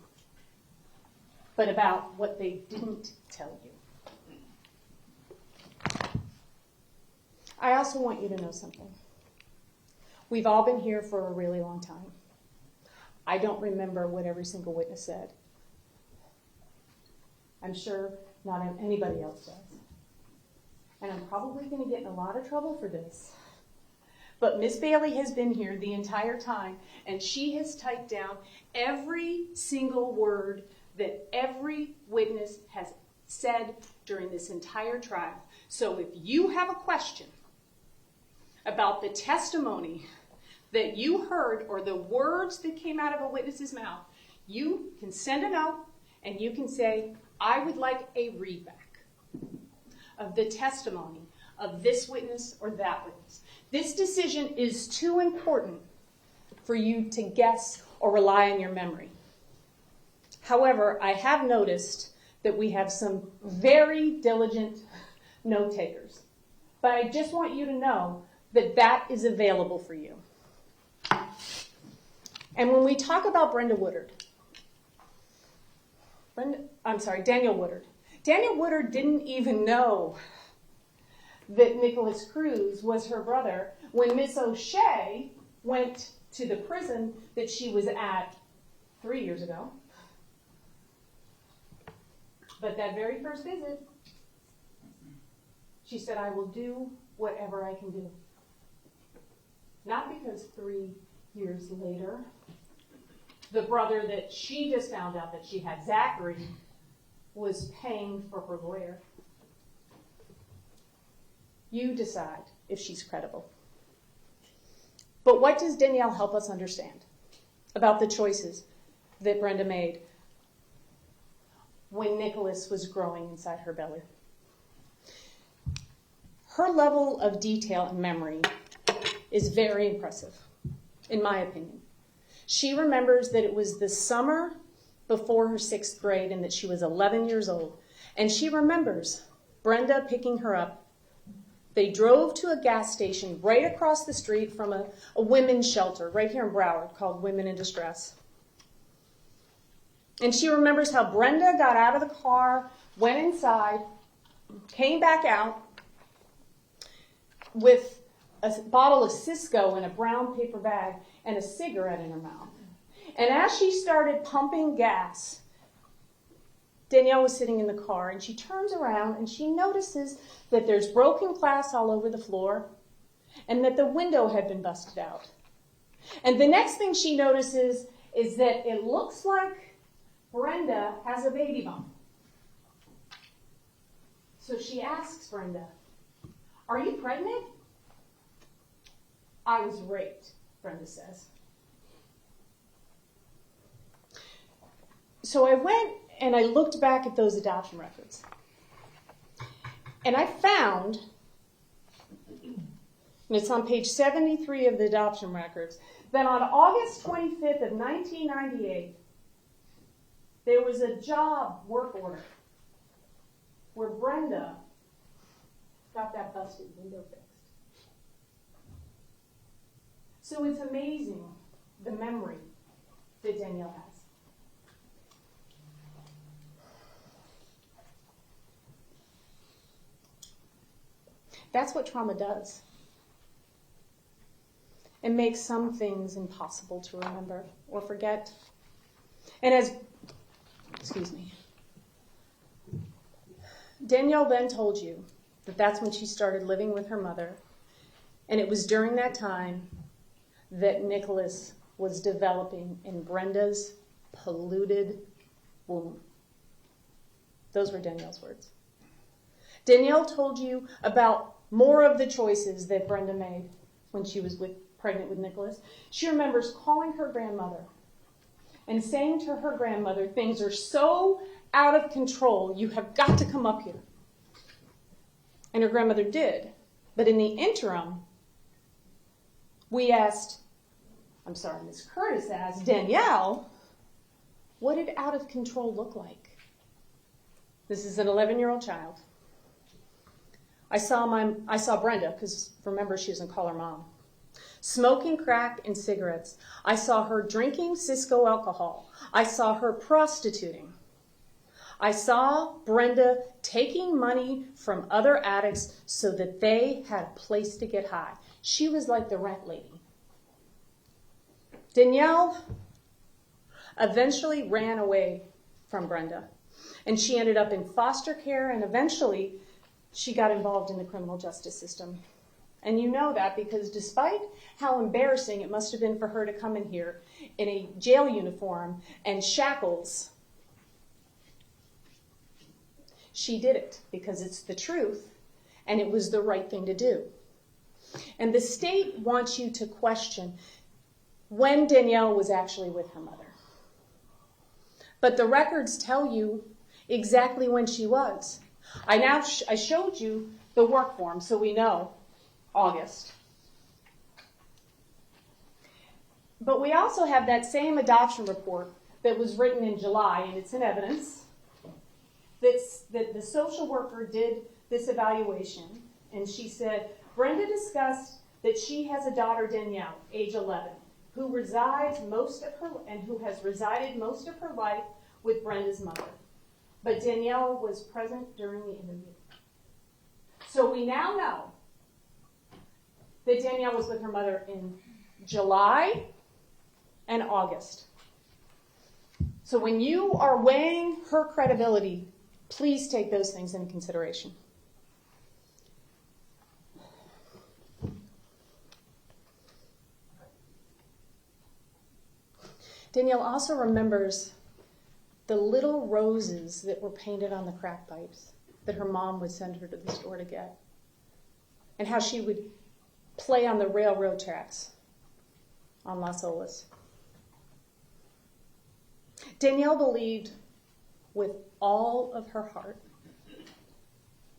but about what they didn't tell you. I also want you to know something. We've all been here for a really long time. I don't remember what every single witness said. I'm sure not anybody else does. And I'm probably going to get in a lot of trouble for this. But Miss Bailey has been here the entire time, and she has typed down every single word that every witness has said during this entire trial. So if you have a question about the testimony that you heard or the words that came out of a witness's mouth, you can send a note and you can say, I would like a readback of the testimony of this witness or that witness. This decision is too important for you to guess or rely on your memory. However, I have noticed that we have some very diligent note takers. But I just want you to know that that is available for you. And when we talk about Danielle Woodard, Danielle Woodard didn't even know that Nicholas Cruz was her brother when Miss O'Shea went to the prison that she was at 3 years ago. But that very first visit, she said, I will do whatever I can do. Not because 3 years later, the brother that she just found out that she had, Zachary, was paying for her lawyer. You decide if she's credible. But what does Danielle help us understand about the choices that Brenda made when Nicholas was growing inside her belly? Her level of detail and memory is very impressive, in my opinion. She remembers that it was the summer before her 6th grade and that she was 11 years old. And she remembers Brenda picking her up. They drove to a gas station right across the street from a women's shelter right here in Broward called Women in Distress. And she remembers how Brenda got out of the car, went inside, came back out with a bottle of Cisco in a brown paper bag and a cigarette in her mouth. And as she started pumping gas, Danielle was sitting in the car, and she turns around and she notices that there's broken glass all over the floor and that the window had been busted out. And the next thing she notices is that it looks like Brenda has a baby bump. So she asks Brenda, are you pregnant? I was raped, Brenda says. So I went and I looked back at those adoption records. And I found and it's on page 73 of the adoption records, that on August 25th of 1998, there was a job work order where Brenda got that busted window fixed. So it's amazing the memory that Danielle has. That's what trauma does. It makes some things impossible to remember or forget. And Danielle then told you that that's when she started living with her mother, and it was during that time that Nicholas was developing in Brenda's polluted womb. Those were Danielle's words. Danielle told you about more of the choices that Brenda made when she was pregnant with Nicholas. She remembers calling her grandmother and saying to her grandmother, things are so out of control, you have got to come up here. And her grandmother did. But in the interim, Miss Curtis asked Danielle, what did out of control look like? This is an 11-year-old child. I saw Brenda, because remember she doesn't call her mom, smoking crack and cigarettes. I saw her drinking Cisco alcohol. I saw her prostituting. I saw Brenda taking money from other addicts so that they had a place to get high. She was like the rent lady. Danielle eventually ran away from Brenda, and she ended up in foster care, and eventually she got involved in the criminal justice system. And you know that because despite how embarrassing it must have been for her to come in here in a jail uniform and shackles, she did it because it's the truth and it was the right thing to do. And the state wants you to question when Danielle was actually with her mother. But the records tell you exactly when she was. I showed you the work form, so we know August. But we also have that same adoption report that was written in July, and it's in evidence, that the social worker did this evaluation, and she said, Brenda discussed that she has a daughter, Danielle, age 11, who has resided most of her life with Brenda's mother. But Danielle was present during the interview. So we now know that Danielle was with her mother in July and August. So when you are weighing her credibility, please take those things into consideration. Danielle also remembers the little roses that were painted on the crack pipes that her mom would send her to the store to get, and how she would play on the railroad tracks on Las Olas. Danielle believed with all of her heart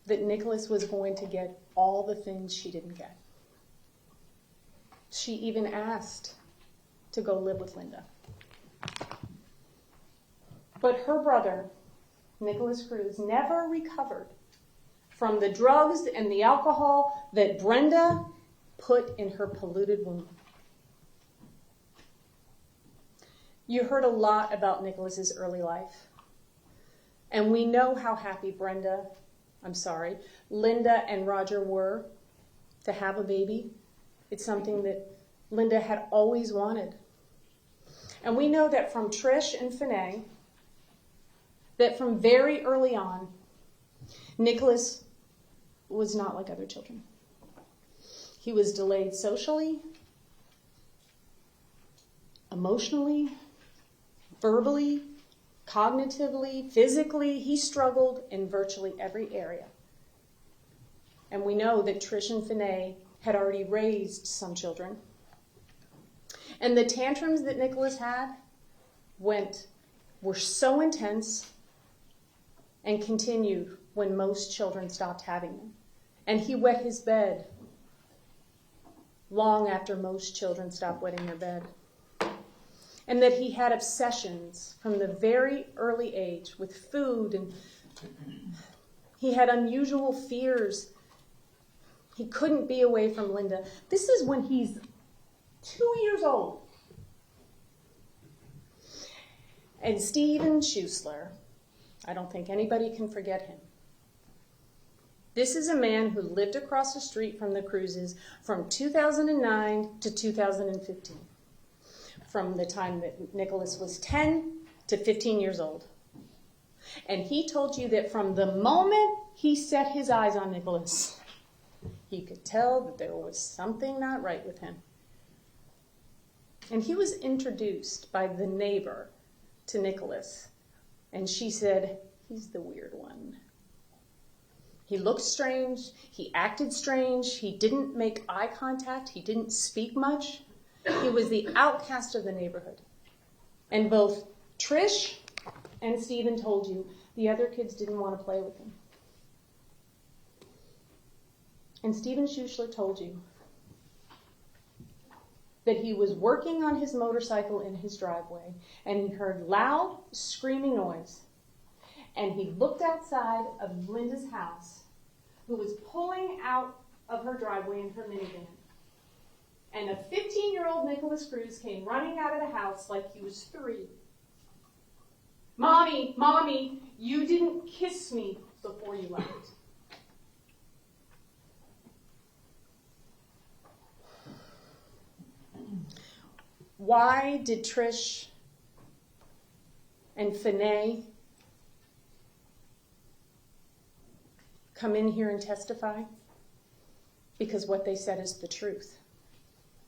that Nicholas was going to get all the things she didn't get. She even asked to go live with Linda. But her brother, Nicholas Cruz, never recovered from the drugs and the alcohol that Brenda put in her polluted womb. You heard a lot about Nicholas's early life. And we know how happy Linda and Roger were to have a baby. It's something that Linda had always wanted. And we know that from Trish and Finney, that from very early on, Nicholas was not like other children. He was delayed socially, emotionally, verbally, cognitively, physically. He struggled in virtually every area. And we know that Trish and Finney had already raised some children. And the tantrums that Nicholas had were so intense and continued when most children stopped having them. And he wet his bed long after most children stop wetting their bed. And that he had obsessions from the very early age with food, and he had unusual fears. He couldn't be away from Linda. This is when he's 2 years old. And Steven Schuessler, I don't think anybody can forget him. This is a man who lived across the street from the Cruzes from 2009 to 2015. From the time that Nicholas was 10 to 15 years old. And he told you that from the moment he set his eyes on Nicholas, he could tell that there was something not right with him. And he was introduced by the neighbor to Nicholas, and she said, "He's the weird one. He looked strange, he acted strange, he didn't make eye contact, he didn't speak much. He was the outcast of the neighborhood." And both Trish and Steven told you the other kids didn't want to play with him. And Steven Schuessler told you that he was working on his motorcycle in his driveway, and he heard loud, screaming noise. And he looked outside of Linda's house, who was pulling out of her driveway in her minivan. And a 15-year-old Nicholas Cruz came running out of the house like he was 3. "Mommy, Mommy, you didn't kiss me before you left." Why did Trish and Finney come in here and testify? Because what they said is the truth.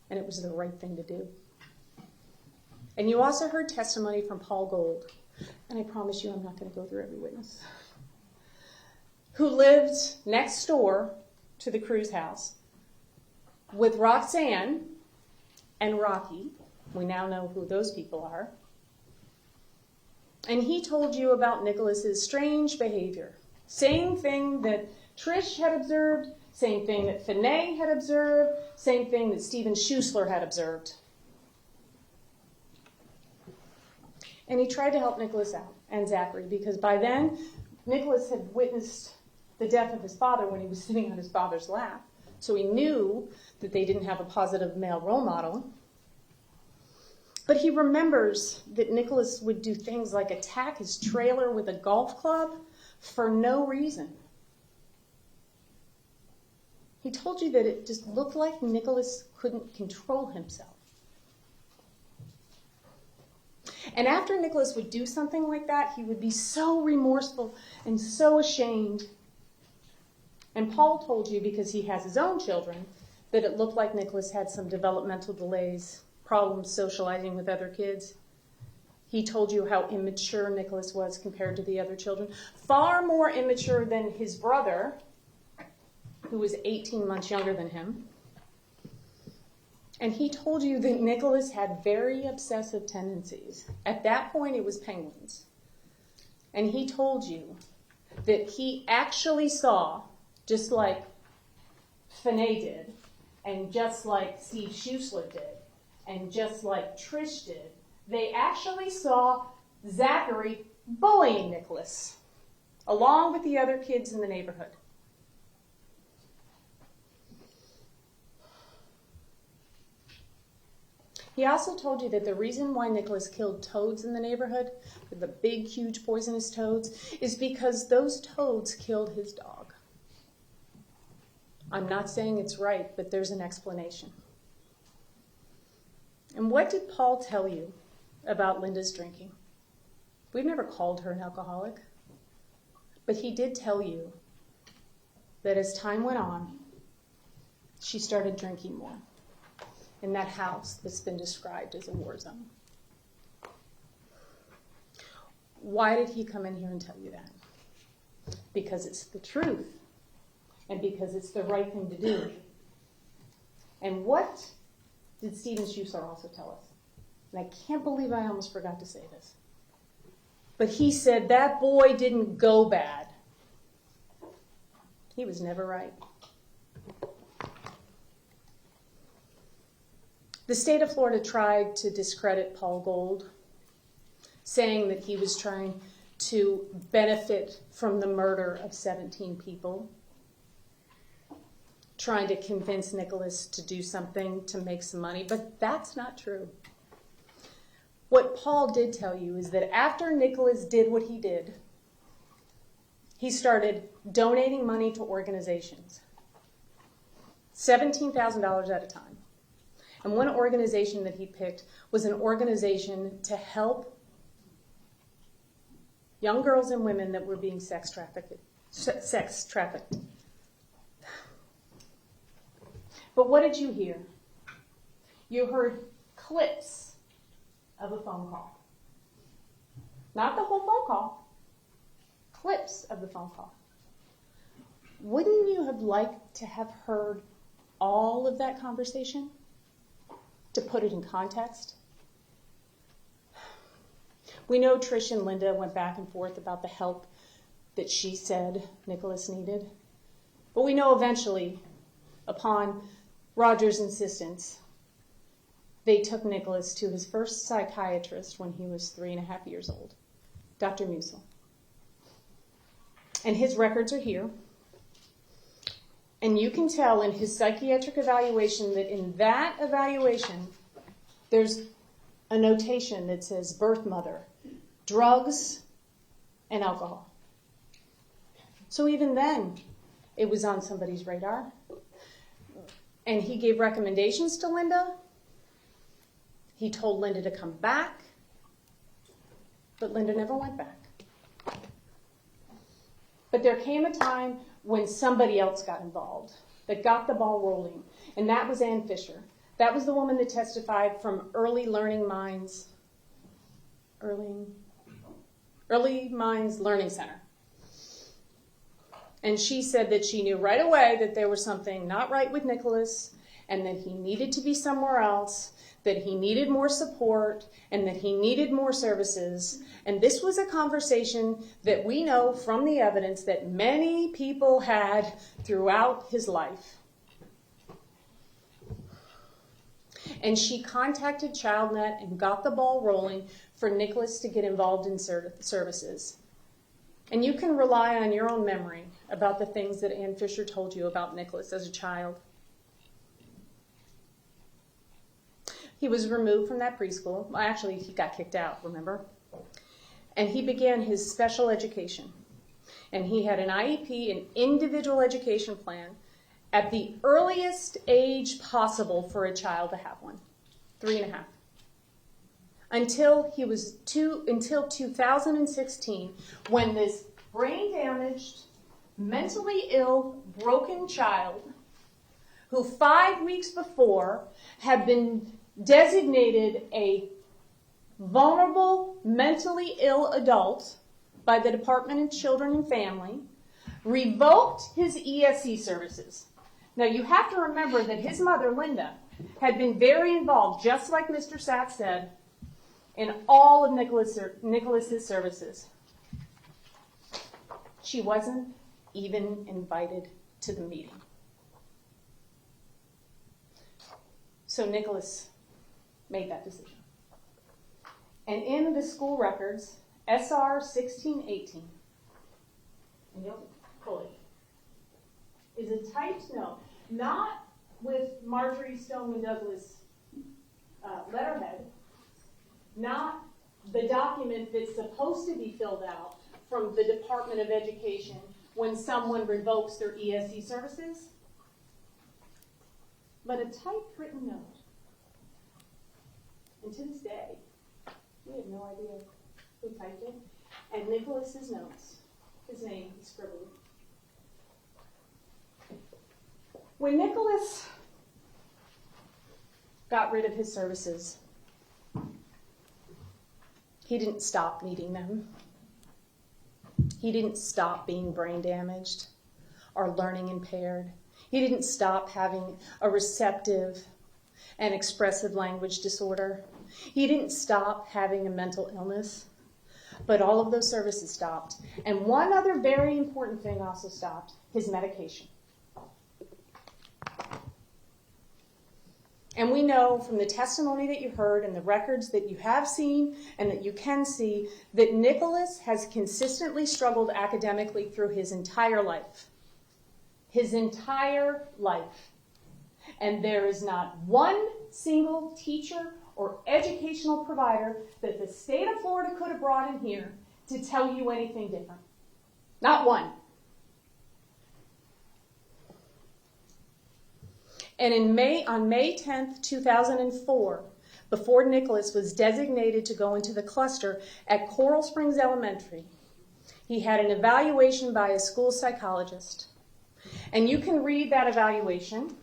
And it was the right thing to do. And you also heard testimony from Paul Gold. And I promise you I'm not going to go through every witness. Who lived next door to the Cruz house with Roxanne and Rocky. We now know who those people are. And he told you about Nicholas's strange behavior. Same thing that Trish had observed, same thing that Finney had observed, same thing that Steven Schuessler had observed. And he tried to help Nicholas out and Zachary, because by then, Nicholas had witnessed the death of his father when he was sitting on his father's lap. So he knew that they didn't have a positive male role model. But he remembers that Nicholas would do things like attack his trailer with a golf club for no reason. He told you that it just looked like Nicholas couldn't control himself. And after Nicholas would do something like that, he would be so remorseful and so ashamed. And Paul told you, because he has his own children, that it looked like Nicholas had some developmental delays, problems socializing with other kids. He told you how immature Nicholas was compared to the other children. Far more immature than his brother, who was 18 months younger than him. And he told you that Nicholas had very obsessive tendencies. At that point, it was penguins. And he told you that he actually saw, just like Finney did, and just like Steve Schuessler did, and just like Trish did, they actually saw Zachary bullying Nicholas, along with the other kids in the neighborhood. He also told you that the reason why Nicholas killed toads in the neighborhood, the big, huge, poisonous toads, is because those toads killed his dog. I'm not saying it's right, but there's an explanation. And what did Paul tell you about Linda's drinking? We've never called her an alcoholic, but he did tell you that as time went on, she started drinking more in that house that's been described as a war zone. Why did he come in here and tell you that? Because it's the truth, and because it's the right thing to do. And what did Steven Schuessler also tell us? And I can't believe I almost forgot to say this. But he said that boy didn't go bad. He was never right. The state of Florida tried to discredit Paul Gold, saying that he was trying to benefit from the murder of 17 people, trying to convince Nicholas to do something to make some money, but that's not true. What Paul did tell you is that after Nicholas did what he did, he started donating money to organizations, $17,000 at a time. And one organization that he picked was an organization to help young girls and women that were being sex trafficked. But what did you hear? You heard clips of a phone call. Not the whole phone call. Clips of the phone call. Wouldn't you have liked to have heard all of that conversation? To put it in context? We know Trish and Linda went back and forth about the help that she said Nicholas needed. But we know eventually, upon Roger's insistence, they took Nicholas to his first psychiatrist when he was 3.5 years old, Dr. Musil. And his records are here. And you can tell in his psychiatric evaluation that in that evaluation, there's a notation that says birth mother, drugs, and alcohol. So even then, it was on somebody's radar. And he gave recommendations to Linda. He told Linda to come back, but Linda never went back. But there came a time when somebody else got involved, that got the ball rolling, and that was Ann Fisher. That was the woman that testified from Early Minds Learning Center. And she said that she knew right away that there was something not right with Nicholas, and that he needed to be somewhere else, that he needed more support, and that he needed more services. And this was a conversation that we know from the evidence that many people had throughout his life. And she contacted ChildNet and got the ball rolling for Nicholas to get involved in services. And you can rely on your own memory about the things that Ann Fisher told you about Nicholas as a child. He was removed from that preschool. Well, actually, he got kicked out, remember? And he began his special education. And he had an IEP, an individual education plan, at the earliest age possible for a child to have one, 3.5. Until 2016, when this brain-damaged, mentally ill, broken child, who 5 weeks before had been designated a vulnerable, mentally ill adult by the Department of Children and Family, revoked his ESE services. Now, you have to remember that his mother, Linda, had been very involved, just like Mr. Satz said, in all of Nicholas's services. She wasn't even invited to the meeting. So Nicholas made that decision. And in the school records, SR 1618, and you'll pull it, is a typed note, not with Marjorie Stoneman Douglas letterhead, not the document that's supposed to be filled out from the Department of Education when someone revokes their ESE services, but a typewritten note. And to this day, we have no idea who typed it. And Nicholas's notes, his name, he scribbled. When Nicholas got rid of his services, he didn't stop needing them. He didn't stop being brain damaged or learning impaired. He didn't stop having a receptive and expressive language disorder. He didn't stop having a mental illness. But all of those services stopped. And one other very important thing also stopped, his medication. And we know from the testimony that you heard and the records that you have seen and that you can see that Nicholas has consistently struggled academically through his entire life. His entire life. And there is not one single teacher or educational provider that the state of Florida could have brought in here to tell you anything different. Not one. And on May 10th, 2004, before Nicholas was designated to go into the cluster at Coral Springs Elementary, he had an evaluation by a school psychologist. And you can read that evaluation.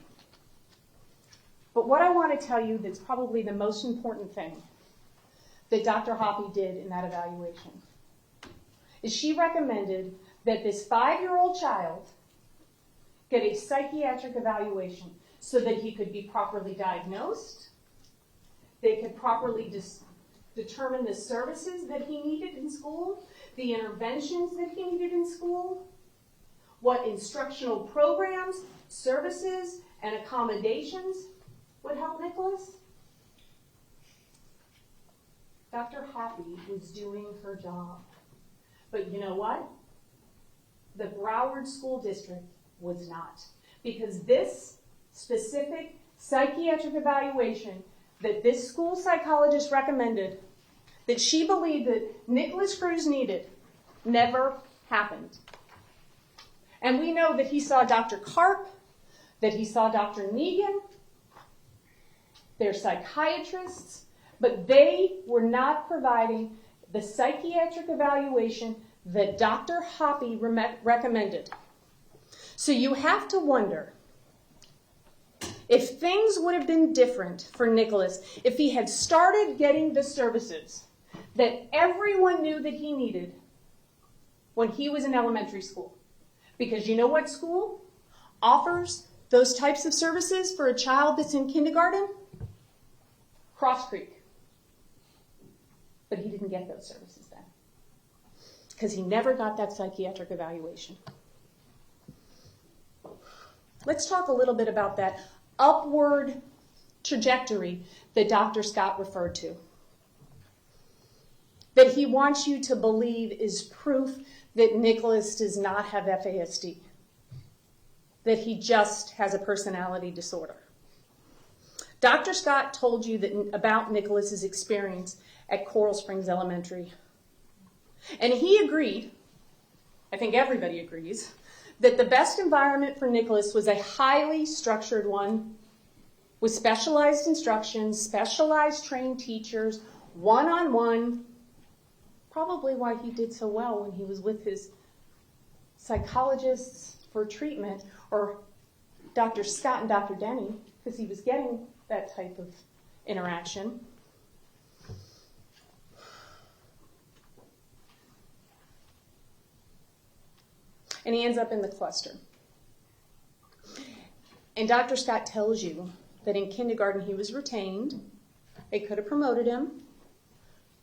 But what I want to tell you that's probably the most important thing that Dr. Hoppe did in that evaluation is she recommended that this 5-year-old child get a psychiatric evaluation so that he could be properly diagnosed, they could properly determine the services that he needed in school, the interventions that he needed in school, what instructional programs, services, and accommodations would help Nicholas. Dr. Hoppe was doing her job. But you know what? The Broward School District was not. Because this specific psychiatric evaluation that this school psychologist recommended, that she believed that Nicholas Cruz needed, never happened. And we know that he saw Dr. Karp, that he saw Dr. Negan, they're psychiatrists, but they were not providing the psychiatric evaluation that Dr. Hoppe recommended. So you have to wonder, if things would have been different for Nicholas, if he had started getting the services that everyone knew that he needed when he was in elementary school. Because you know what school offers those types of services for a child that's in kindergarten? Cross Creek. But he didn't get those services then. Because he never got that psychiatric evaluation. Let's talk a little bit about that upward trajectory that Dr. Scott referred to. That he wants you to believe is proof that Nicholas does not have FASD. That he just has a personality disorder. Dr. Scott told you about Nicholas's experience at Coral Springs Elementary. And he agreed, I think everybody agrees, that the best environment for Nicholas was a highly structured one with specialized instruction, specialized trained teachers, one-on-one. Probably why he did so well when he was with his psychologists for treatment, or Dr. Scott and Dr. Denny, because he was getting that type of interaction. And he ends up in the cluster. And Dr. Scott tells you that in kindergarten he was retained. They could have promoted him,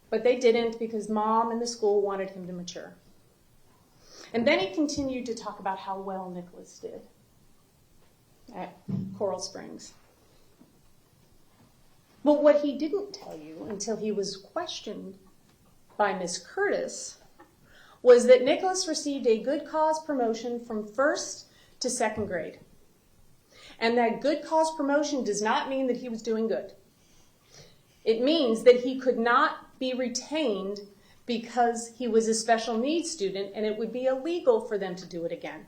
but they didn't because mom and the school wanted him to mature. And then he continued to talk about how well Nicholas did at Coral Springs. But what he didn't tell you until he was questioned by Miss Curtis was that Nicholas received a good cause promotion from 1st to 2nd grade. And that good cause promotion does not mean that he was doing good. It means that he could not be retained because he was a special needs student and it would be illegal for them to do it again.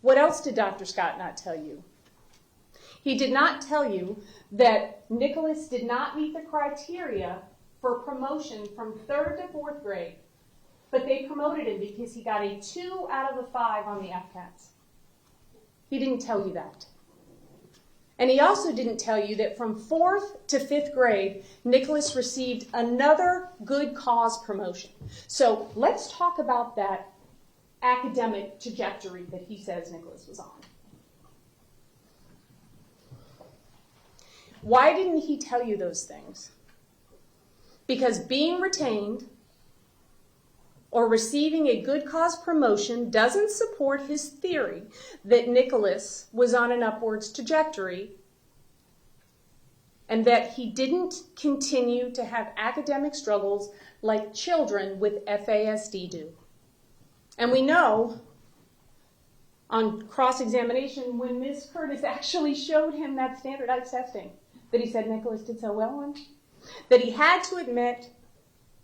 What else did Dr. Scott not tell you? He did not tell you that Nicholas did not meet the criteria for promotion from 3rd to 4th grade, but they promoted him because he got a 2 out of a 5 on the FCATs. He didn't tell you that. And he also didn't tell you that from 4th to 5th grade, Nicholas received another good cause promotion. So let's talk about that academic trajectory that he says Nicholas was on. Why didn't he tell you those things? Because being retained or receiving a good cause promotion doesn't support his theory that Nicholas was on an upwards trajectory and that he didn't continue to have academic struggles like children with FASD do. And we know on cross-examination when Ms. Curtis actually showed him that standardized testing that he said Nicholas did so well on, that he had to admit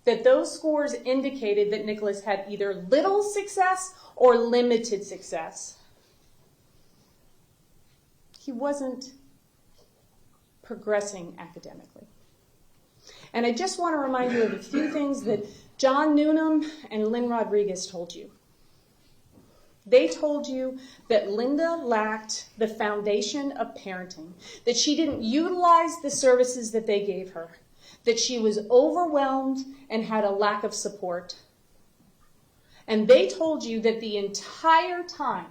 that those scores indicated that Nicholas had either little success or limited success. He wasn't progressing academically. And I just want to remind you of a few things that John Newnham and Lynn Rodriguez told you. They told you that Linda lacked the foundation of parenting, that she didn't utilize the services that they gave her, that she was overwhelmed and had a lack of support. And they told you that the entire time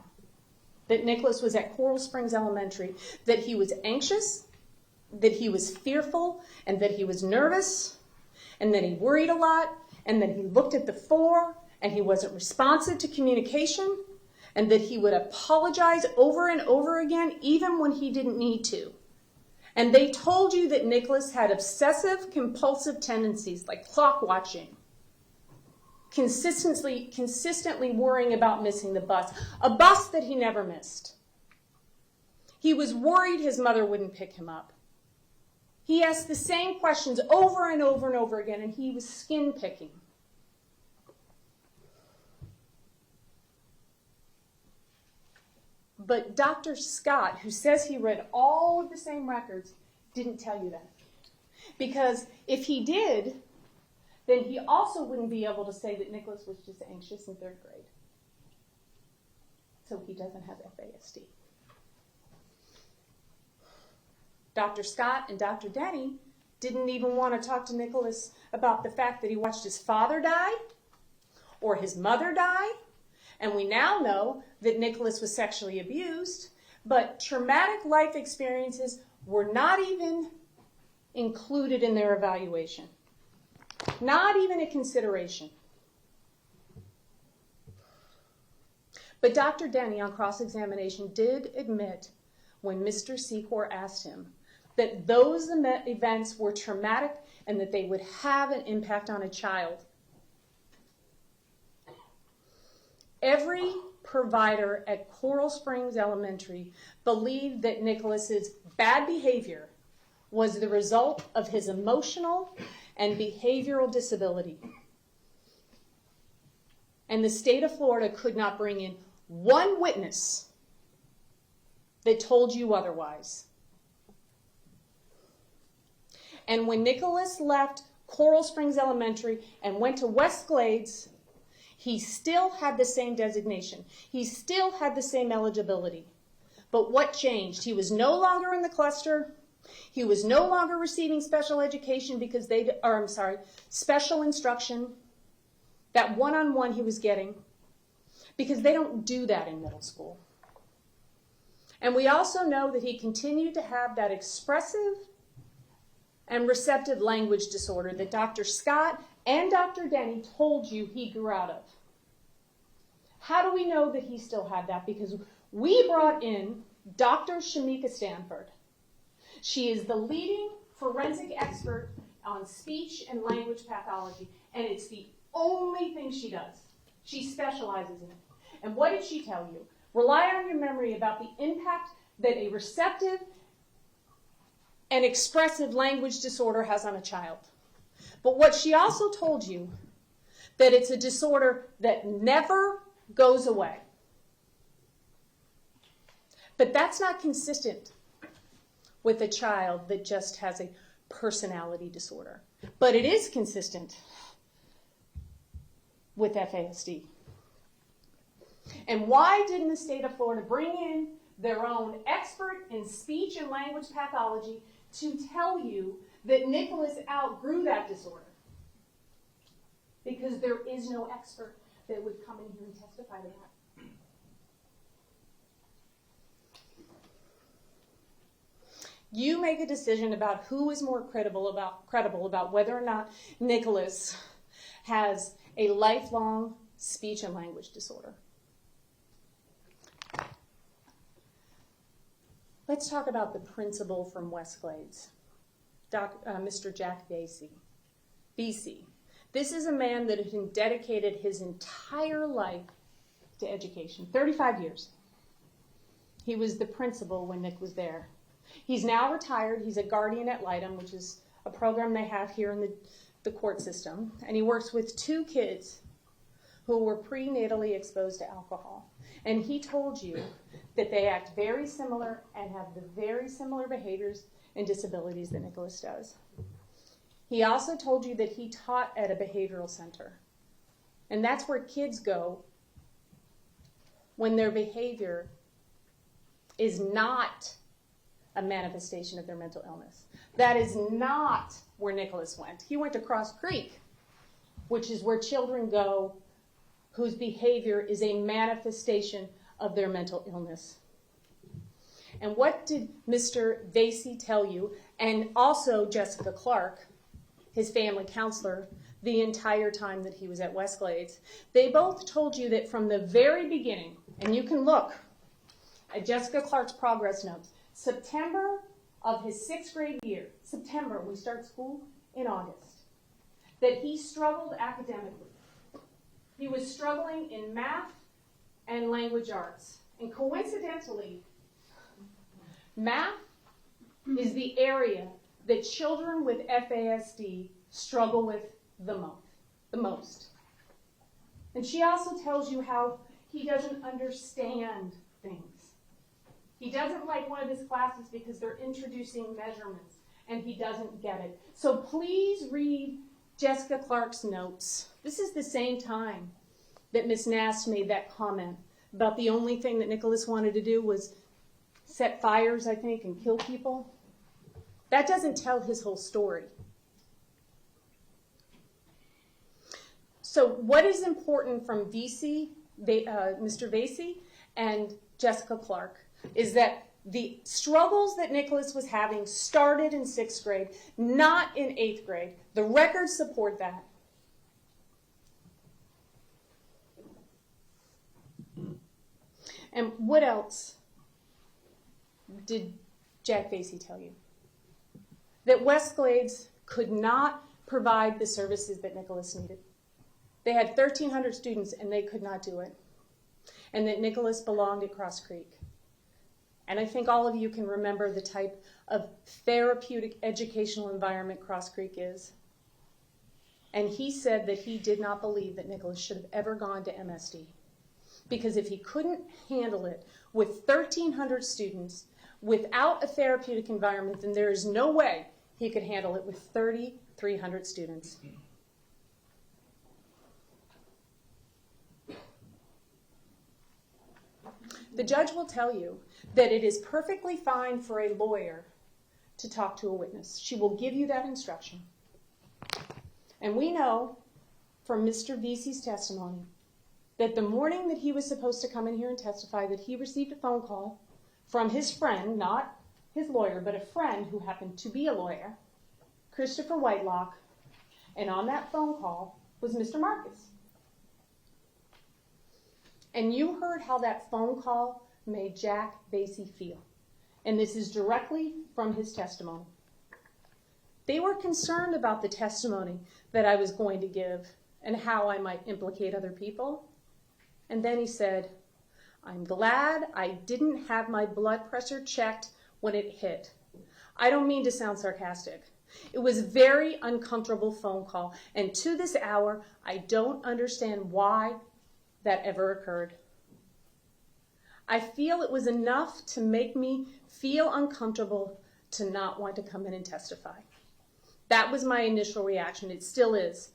that Nicholas was at Coral Springs Elementary, that he was anxious, that he was fearful, and that he was nervous, and that he worried a lot, and that he looked at the 4, and he wasn't responsive to communication, and that he would apologize over and over again, even when he didn't need to. And they told you that Nicholas had obsessive compulsive tendencies like clock watching, consistently worrying about missing the bus, a bus that he never missed. He was worried his mother wouldn't pick him up. He asked the same questions over and over and over again, and he was skin picking. But Dr. Scott, who says he read all of the same records, didn't tell you that. Because if he did, then he also wouldn't be able to say that Nicholas was just anxious in 3rd grade. So he doesn't have FASD. Dr. Scott and Dr. Denny didn't even want to talk to Nicholas about the fact that he watched his father die or his mother die. And we now know that Nicholas was sexually abused, but traumatic life experiences were not even included in their evaluation. Not even a consideration. But Dr. Denny on cross-examination did admit when Mr. Secor asked him that those events were traumatic and that they would have an impact on a child. Every provider at Coral Springs Elementary believed that Nicholas's bad behavior was the result of his emotional and behavioral disability. And the state of Florida could not bring in one witness that told you otherwise. And when Nicholas left Coral Springs Elementary and went to West Glades, he still had the same designation. He still had the same eligibility. But what changed? He was no longer in the cluster. He was no longer receiving special education special instruction, that one-on-one he was getting, because they don't do that in middle school. And we also know that he continued to have that expressive and receptive language disorder that Dr. Scott and Dr. Denny told you he grew out of. How do we know that he still had that? Because we brought in Dr. Shamika Stanford. She is the leading forensic expert on speech and language pathology, and it's the only thing she does. She specializes in it. And what did she tell you? Rely on your memory about the impact that a receptive and expressive language disorder has on a child. But what she also told you, that it's a disorder that never goes away. But that's not consistent with a child that just has a personality disorder. But it is consistent with FASD. And why didn't the state of Florida bring in their own expert in speech and language pathology to tell you that Nicholas outgrew that disorder? Because there is no expert that would come in here and testify to that. You make a decision about who is more credible about whether or not Nicholas has a lifelong speech and language disorder. Let's talk about the principal from West Glades, Mr. Jack Vesey. This is a man that had dedicated his entire life to education, 35 years. He was the principal when Nick was there. He's now retired. He's a guardian ad litem, which is a program they have here in the court system. And he works with 2 kids who were prenatally exposed to alcohol. And he told you that they act very similar and have the very similar behaviors and disabilities that Nicholas does. He also told you that he taught at a behavioral center. And that's where kids go when their behavior is not a manifestation of their mental illness. That is not where Nicholas went. He went to Cross Creek, which is where children go whose behavior is a manifestation of their mental illness. And what did Mr. Vesey tell you, and also Jessica Clark, his family counselor, the entire time that he was at West Glades? They both told you that from the very beginning, and you can look at Jessica Clark's progress notes, September of his 6th grade year, September, we start school in August, that he struggled academically. He was struggling in math and language arts. And coincidentally, math is the area that children with FASD struggle with the most. And she also tells you how he doesn't understand things. He doesn't like one of his classes because they're introducing measurements, and he doesn't get it. So please read Jessica Clark's notes. This is the same time that Ms. Nast made that comment about the only thing that Nicholas wanted to do was set fires, I think, and kill people. That doesn't tell his whole story. So what is important from Mr. Vesey and Jessica Clark is that the struggles that Nicholas was having started in 6th grade, not in 8th grade. The records support that. And what else did Jack Vesey tell you? That West Glades could not provide the services that Nicholas needed. They had 1,300 students and they could not do it. And that Nicholas belonged at Cross Creek. And I think all of you can remember the type of therapeutic educational environment Cross Creek is. And he said that he did not believe that Nicholas should have ever gone to MSD. Because if he couldn't handle it with 1,300 students without a therapeutic environment, then there is no way he could handle it with 3,300 students. The judge will tell you that it is perfectly fine for a lawyer to talk to a witness. She will give you that instruction. And we know from Mr. Vesey's testimony that the morning that he was supposed to come in here and testify, that he received a phone call from his friend, not his lawyer, but a friend who happened to be a lawyer, Christopher Whitelock, and on that phone call was Mr. Marcus. And you heard how that phone call made Jack Vesey feel. And this is directly from his testimony. They were concerned about the testimony that I was going to give and how I might implicate other people. And then he said, "I'm glad I didn't have my blood pressure checked when it hit." I don't mean to sound sarcastic. It was a very uncomfortable phone call. And to this hour, I don't understand why that ever occurred. I feel it was enough to make me feel uncomfortable to not want to come in and testify. That was my initial reaction. It still is.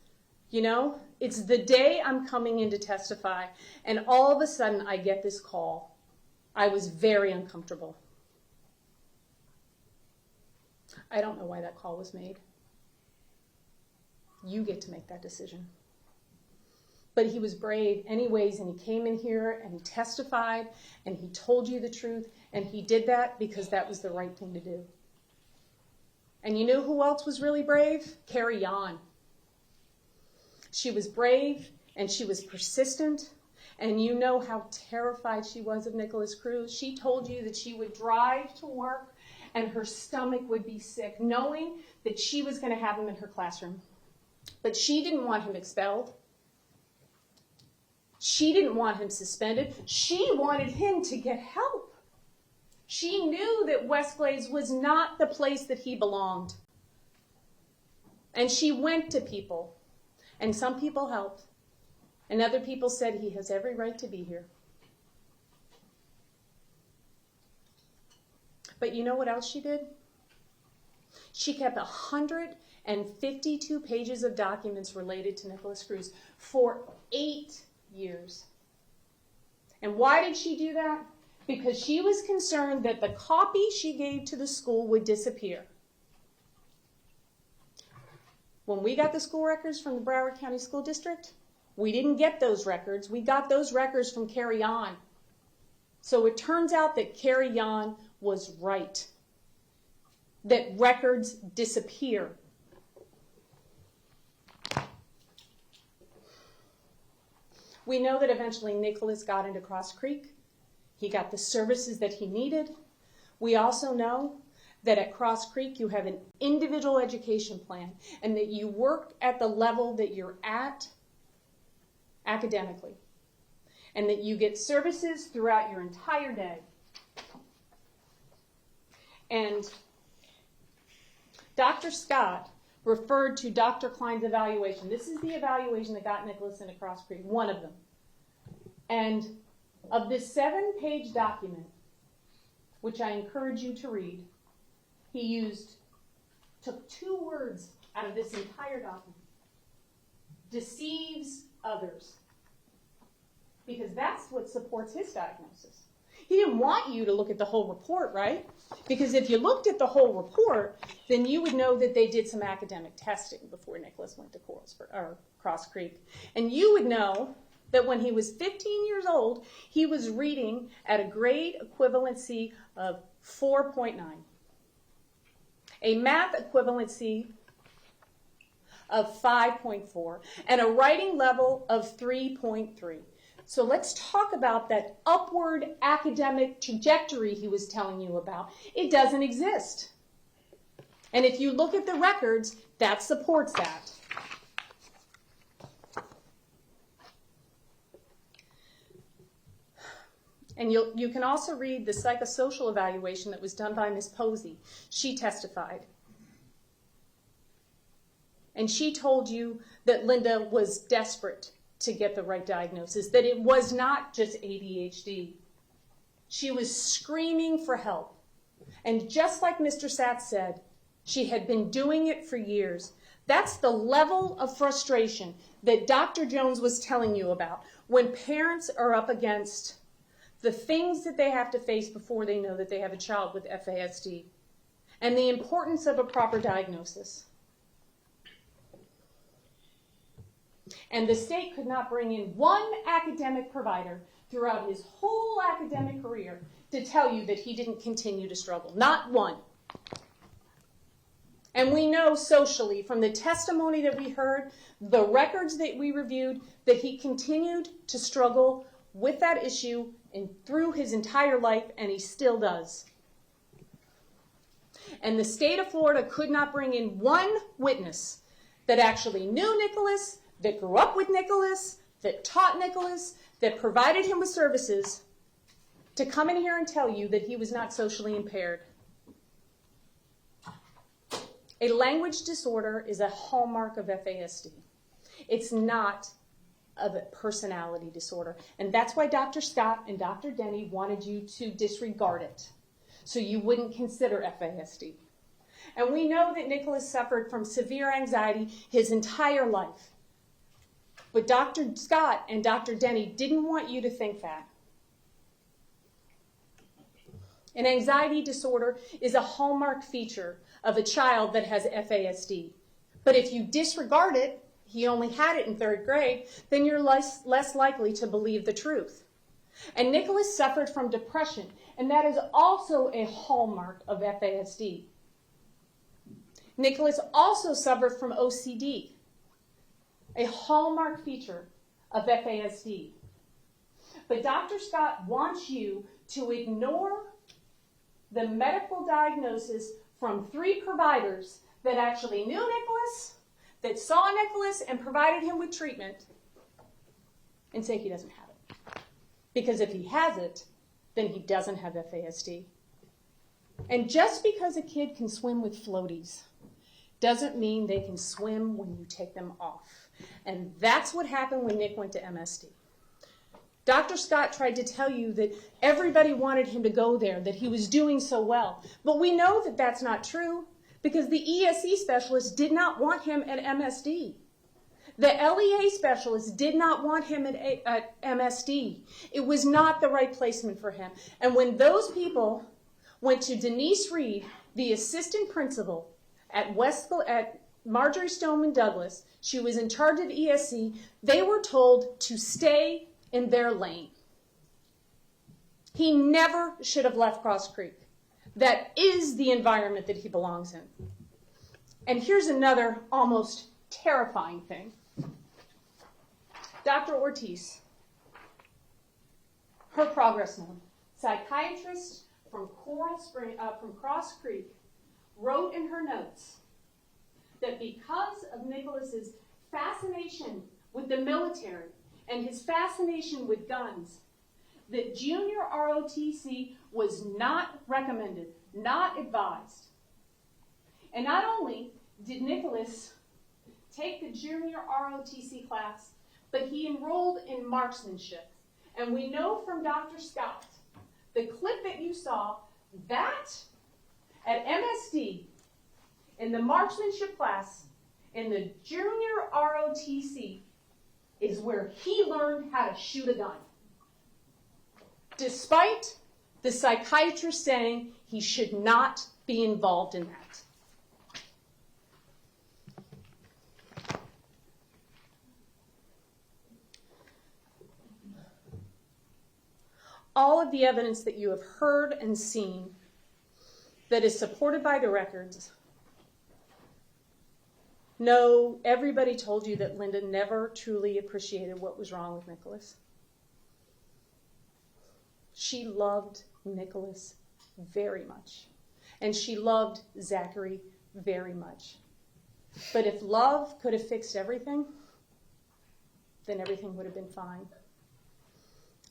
You know, it's the day I'm coming in to testify, and all of a sudden I get this call. I was very uncomfortable. I don't know why that call was made. You get to make that decision. But he was brave anyways, and he came in here and he testified and he told you the truth, and he did that because that was the right thing to do. And you know who else was really brave? Carrie Yon. She was brave and she was persistent. And you know how terrified she was of Nicholas Cruz. She told you that she would drive to work and her stomach would be sick, knowing that she was going to have him in her classroom. But she didn't want him expelled. She didn't want him suspended. She wanted him to get help. She knew that Westglades was not the place that he belonged. And she went to people. And some people helped. And other people said he has every right to be here. But you know what else she did? She kept 152 pages of documents related to Nicholas Cruz for 8 years. And why did she do that? Because she was concerned that the copy she gave to the school would disappear. When we got the school records from the Broward County School District, we didn't get those records. We got those records from Carrie Yon. So it turns out that Carrie Yon was right, that records disappear. We know that eventually Nicholas got into Cross Creek. He got the services that he needed. We also know that at Cross Creek you have an individual education plan and that you work at the level that you're at academically, and that you get services throughout your entire day. And Dr. Scott referred to Dr. Klein's evaluation. This is the evaluation that got Nicholas into Cross Creek, one of them. And of this 7-page document, which I encourage you to read, he took 2 words out of this entire document. Deceives others. Because that's what supports his diagnosis. He didn't want you to look at the whole report, right? Because if you looked at the whole report, then you would know that they did some academic testing before Nicholas went to Cross Creek. And you would know that when he was 15 years old, he was reading at a grade equivalency of 4.9. A math equivalency of 5.4, and a writing level of 3.3. So let's talk about that upward academic trajectory he was telling you about. It doesn't exist. And if you look at the records, that supports that. And you can also read the psychosocial evaluation that was done by Ms. Posey. She testified. And she told you that Linda was desperate to get the right diagnosis, that it was not just ADHD. She was screaming for help. And just like Mr. Satz said, she had been doing it for years. That's the level of frustration that Dr. Jones was telling you about when parents are up against the things that they have to face before they know that they have a child with FASD, and the importance of a proper diagnosis. And the state could not bring in one academic provider throughout his whole academic career to tell you that he didn't continue to struggle. Not one. And we know socially from the testimony that we heard, the records that we reviewed, that he continued to struggle with that issue and through his entire life, and he still does. And the state of Florida could not bring in one witness that actually knew Nicholas, that grew up with Nicholas, that taught Nicholas, that provided him with services, to come in here and tell you that he was not socially impaired. A language disorder is a hallmark of FASD. It's not a personality disorder. And that's why Dr. Scott and Dr. Denny wanted you to disregard it, so you wouldn't consider FASD. And we know that Nicholas suffered from severe anxiety his entire life. But Dr. Scott and Dr. Denny didn't want you to think that. An anxiety disorder is a hallmark feature of a child that has FASD. But if you disregard it, he only had it in 3rd grade, then you're less likely to believe the truth. And Nicholas suffered from depression, and that is also a hallmark of FASD. Nicholas also suffered from OCD. a hallmark feature of FASD. But Dr. Scott wants you to ignore the medical diagnosis from 3 providers that actually knew Nicholas, that saw Nicholas and provided him with treatment, and say he doesn't have it. Because if he has it, then he doesn't have FASD. And just because a kid can swim with floaties doesn't mean they can swim when you take them off. And that's what happened when Nick went to MSD. Dr. Scott tried to tell you that everybody wanted him to go there, that he was doing so well. But we know that that's not true because the ESE specialist did not want him at MSD. The LEA specialist did not want him at MSD. It was not the right placement for him. And when those people went to Denise Reed, the assistant principal at Marjorie Stoneman Douglas, she was in charge of ESE, they were told to stay in their lane. He never should have left Cross Creek. That is the environment that he belongs in. And here's another almost terrifying thing. Dr. Ortiz, her progress note, psychiatrist from Cross Creek, wrote in her notes that because of Nicholas's fascination with the military and his fascination with guns, that junior ROTC was not recommended, not advised. And not only did Nicholas take the junior ROTC class, but he enrolled in marksmanship. And we know from Dr. Scott, the clip that you saw, that at MSD, in the marksmanship class, in the junior ROTC, is where he learned how to shoot a gun. Despite the psychiatrist saying he should not be involved in that. All of the evidence that you have heard and seen that is supported by the records, no, everybody told you that Linda never truly appreciated what was wrong with Nicholas. She loved Nicholas very much, and she loved Zachary very much. But if love could have fixed everything, then everything would have been fine.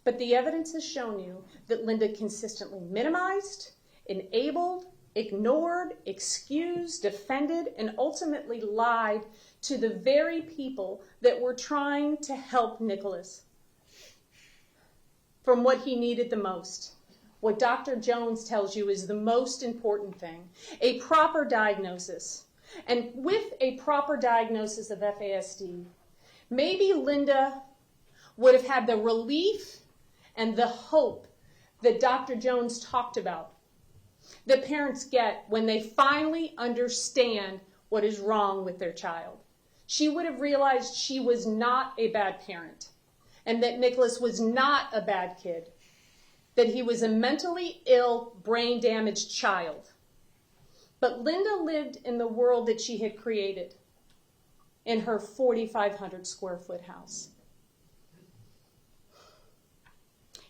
But the evidence has shown you that Linda consistently minimized, enabled, ignored, excused, defended, and ultimately lied to the very people that were trying to help Nicholas from what he needed the most. What Dr. Jones tells you is the most important thing, a proper diagnosis. And with a proper diagnosis of FASD, maybe Linda would have had the relief and the hope that Dr. Jones talked about, that parents get when they finally understand what is wrong with their child. She would have realized she was not a bad parent, and that Nicholas was not a bad kid, that he was a mentally ill, brain-damaged child. But Linda lived in the world that she had created in her 4,500 square foot house.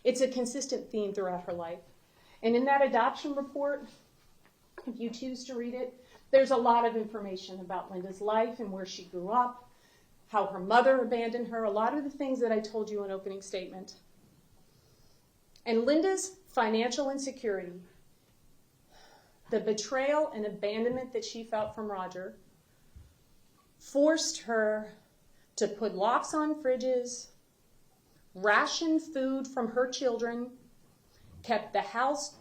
It's a consistent theme throughout her life. And in that adoption report, if you choose to read it, there's a lot of information about Linda's life and where she grew up, how her mother abandoned her, a lot of the things that I told you in opening statement. And Linda's financial insecurity, the betrayal and abandonment that she felt from Roger, forced her to put locks on fridges, ration food from her children, kept the house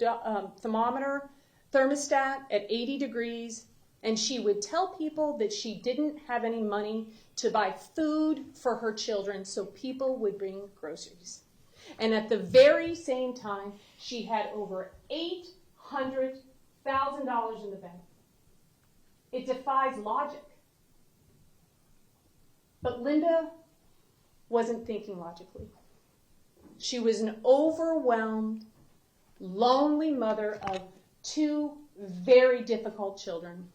thermostat at 80 degrees, and she would tell people that she didn't have any money to buy food for her children so people would bring groceries. And at the very same time, she had over $800,000 in the bank. It defies logic. But Linda wasn't thinking logically. She was an overwhelmed, lonely mother of 2 very difficult children.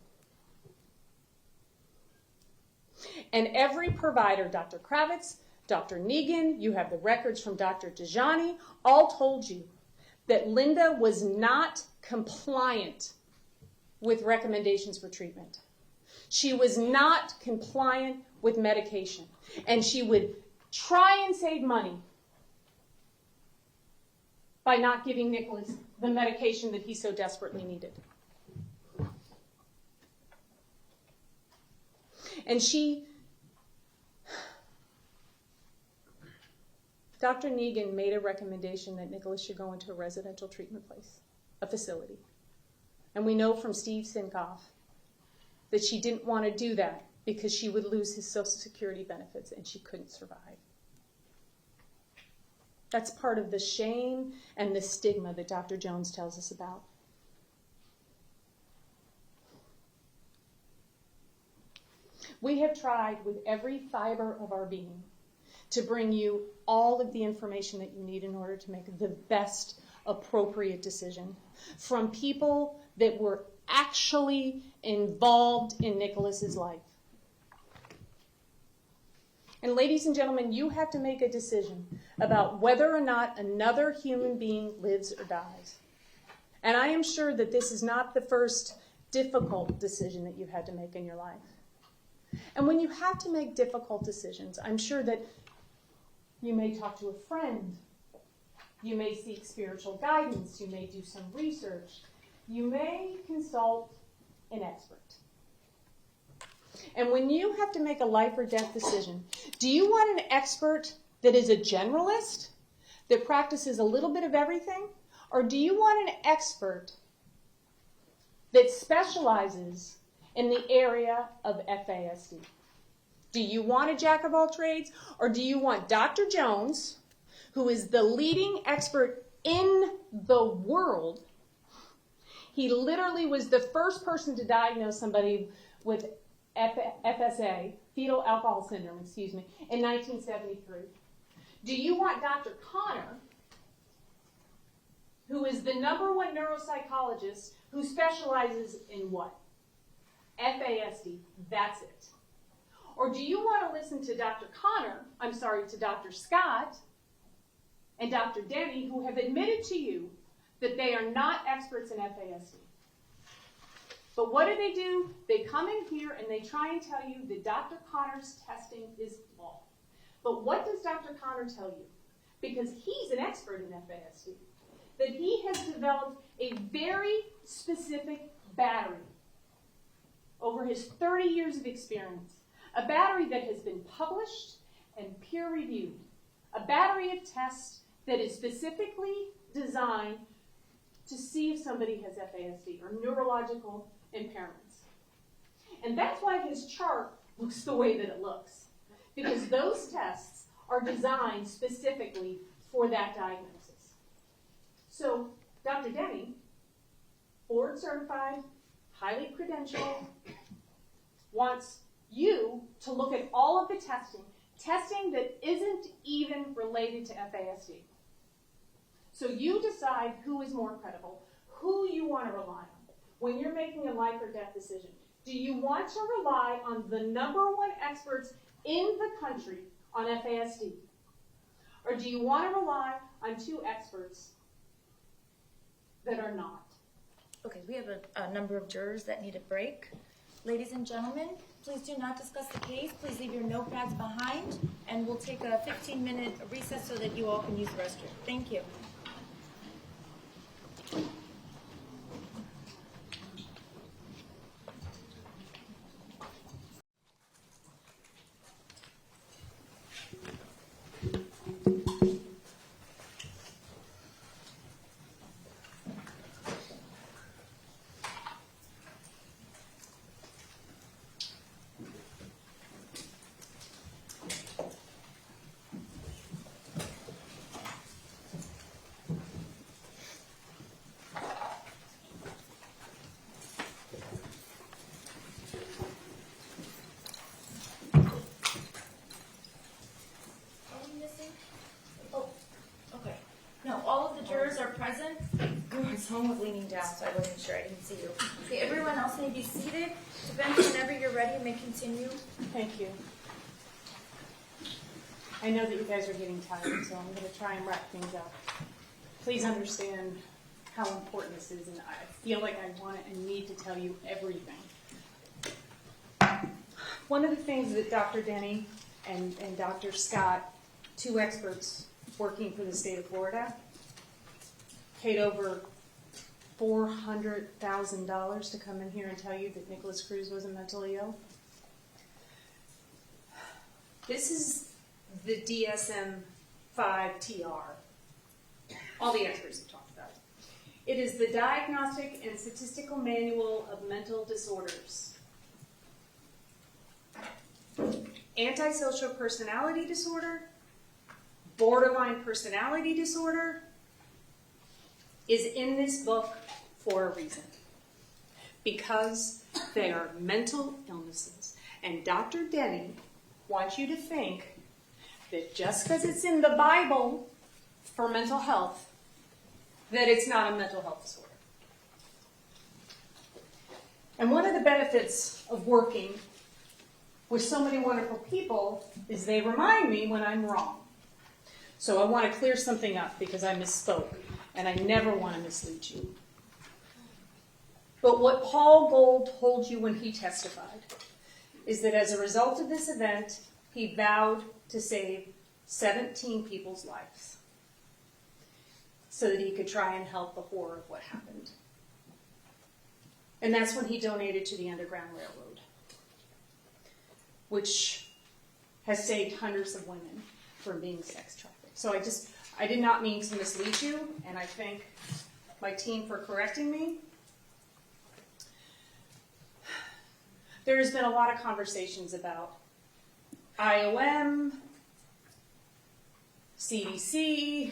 And every provider, Dr. Kravitz, Dr. Negan, you have the records from Dr. Dejani, all told you that Linda was not compliant with recommendations for treatment. She was not compliant with medication. And she would try and save money by not giving Nicholas the medication that he so desperately needed. And Dr. Negan made a recommendation that Nicholas should go into a residential treatment place, a facility. And we know from Steve Sinkoff that she didn't want to do that because she would lose his Social Security benefits and she couldn't survive. That's part of the shame and the stigma that Dr. Jones tells us about. We have tried with every fiber of our being to bring you all of the information that you need in order to make the best appropriate decision from people that were actually involved in Nicholas's life. And ladies and gentlemen, you have to make a decision about whether or not another human being lives or dies. And I am sure that this is not the first difficult decision that you've had to make in your life. And when you have to make difficult decisions, I'm sure that you may talk to a friend, you may seek spiritual guidance, you may do some research, you may consult an expert. And when you have to make a life or death decision, do you want an expert that is a generalist, that practices a little bit of everything? Or do you want an expert that specializes in the area of FASD? Do you want a jack of all trades? Or do you want Dr. Jones, who is the leading expert in the world? He literally was the first person to diagnose somebody with FSA, fetal alcohol syndrome, in 1973. Do you want Dr. Connor, who is the #1 neuropsychologist who specializes in what? FASD, that's it. Or do you want to listen to to Dr. Scott and Dr. Denny, who have admitted to you that they are not experts in FASD? But what do? They come in here and they try and tell you that Dr. Connor's testing is flawed. But what does Dr. Connor tell you? Because he's an expert in FASD. That he has developed a very specific battery over his 30 years of experience. A battery that has been published and peer-reviewed. A battery of tests that is specifically designed to see if somebody has FASD or neurological impairments. And that's why his chart looks the way that it looks. Because those tests are designed specifically for that diagnosis. So Dr. Denny, board certified, highly credentialed, wants you to look at all of the testing that isn't even related to FASD. So you decide who is more credible, who you want to rely on when you're making a life or death decision. Do you want to rely on the #1 experts in the country on FASD? Or do you want to rely on 2 experts that are not? Okay, we have a number of jurors that need a break. Ladies and gentlemen, please do not discuss the case. Please leave your notepads behind, and we'll take a 15-minute recess so that you all can use the restroom. Thank you. was home with leaning down, so I wasn't sure. I didn't see you. Okay, everyone else may be seated. Defendant, whenever you're ready, you may continue. Thank you. I know that you guys are getting tired, so I'm going to try and wrap things up. Please understand how important this is, and I feel like I want and need to tell you everything. One of the things that Dr. Denny and Dr. Scott, two experts working for the state of Florida, paid over $400,000 to come in here and tell you that Nicholas Cruz wasn't mentally ill. This is the DSM-5 TR. All the experts have talked about it. It is the Diagnostic and Statistical Manual of Mental Disorders. Antisocial personality disorder, borderline personality disorder, is in this book for a reason. Because they are mental illnesses. And Dr. Denny wants you to think that just because it's in the Bible for mental health, that it's not a mental health disorder. And one of the benefits of working with so many wonderful people is they remind me when I'm wrong. So I want to clear something up because I misspoke, and I never want to mislead you. But what Paul Gold told you when he testified is that as a result of this event, he vowed to save 17 people's lives so that he could try and help the horror of what happened. And that's when he donated to the Underground Railroad, which has saved hundreds of women from being sex trafficked. So I did not mean to mislead you, and I thank my team for correcting me. There's been a lot of conversations about IOM, CDC,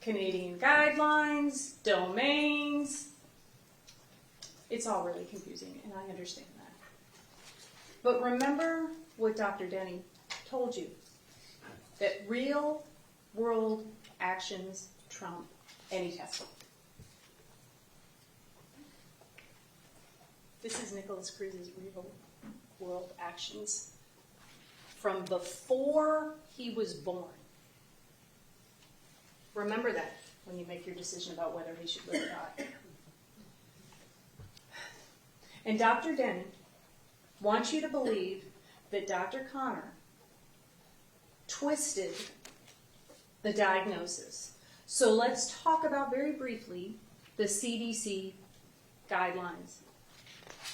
Canadian guidelines, domains. It's all really confusing, and I understand that. But remember what Dr. Denny told you, that real world actions trump any testing. This is Nicholas Cruz's real world actions from before he was born. Remember that when you make your decision about whether he should live or not. And Dr. Denny wants you to believe that Dr. Connor twisted the diagnosis. So let's talk about very briefly the CDC guidelines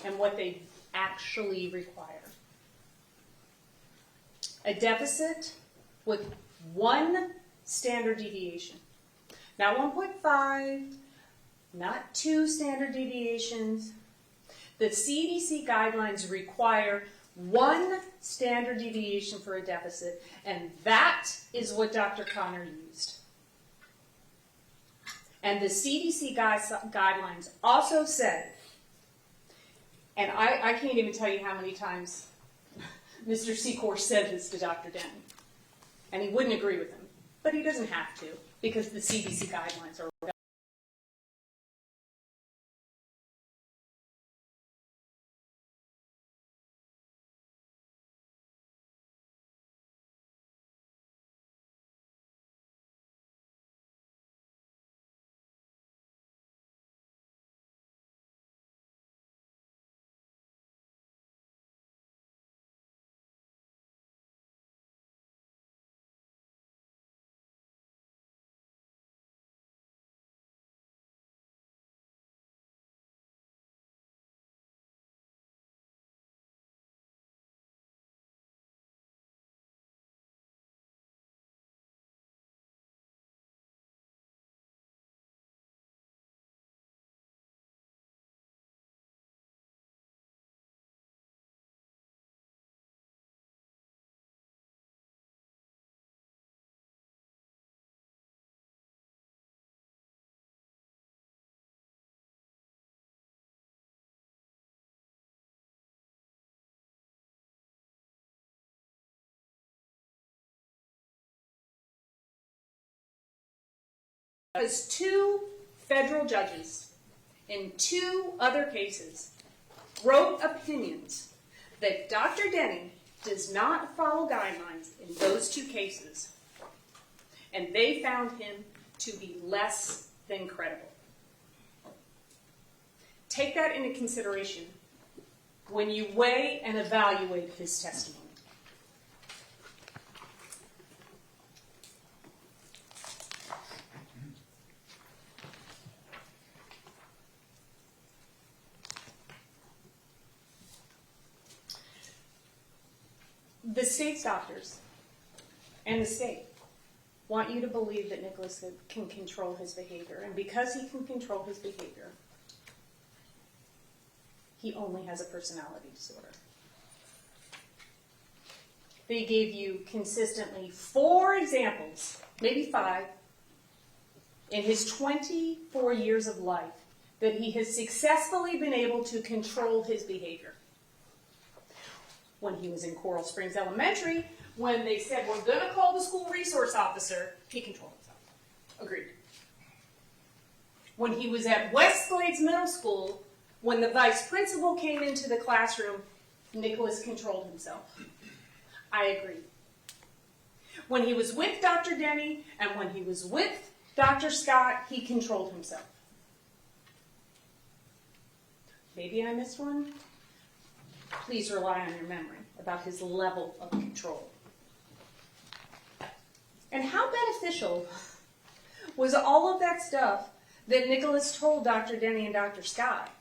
and what they actually require. A deficit with one standard deviation. Not 1.5, not 2 standard deviations. The CDC guidelines require 1 standard deviation for a deficit, and that is what Dr. Connor used. And the CDC guidelines also said, and I can't even tell you how many times Mr. Secor said this to Dr. Denny, and he wouldn't agree with him, but he doesn't have to, because the CDC guidelines are because 2 federal judges in 2 other cases wrote opinions that Dr. Denny does not follow guidelines in those 2 cases, and they found him to be less than credible. Take that into consideration when you weigh and evaluate his testimony. The state's doctors and the state want you to believe that Nicholas can control his behavior, and because he can control his behavior, he only has a personality disorder. They gave you consistently 4 examples, maybe 5, in his 24 years of life that he has successfully been able to control his behavior. When he was in Coral Springs Elementary, when they said, we're going to call the school resource officer, he controlled himself. Agreed. When he was at West Glades Middle School, when the vice principal came into the classroom, Nicholas controlled himself. I agree. When he was with Dr. Denny and when he was with Dr. Scott, he controlled himself. Maybe I missed one. Please rely on your memory about his level of control. And how beneficial was all of that stuff that Nicholas told Dr. Denny and Dr. Scott?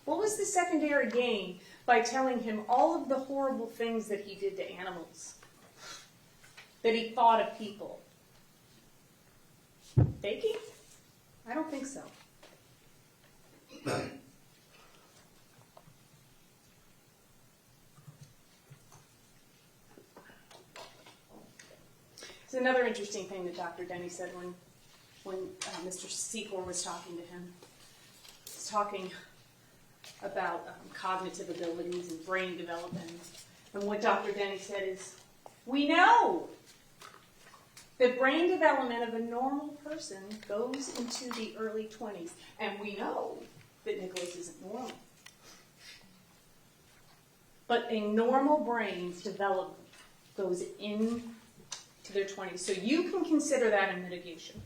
What was the secondary gain by telling him all of the horrible things that he did to animals? That he thought of people? Faking? I don't think so. It's another interesting thing that Dr. Denny said when Mr. Secor was talking to him. He was talking about cognitive abilities and brain development. And what Dr. Denny said is, we know that brain development of a normal person goes into the early 20s. And we know that Nicholas isn't normal. But a normal brain's development goes into their 20s. So you can consider that in mitigation.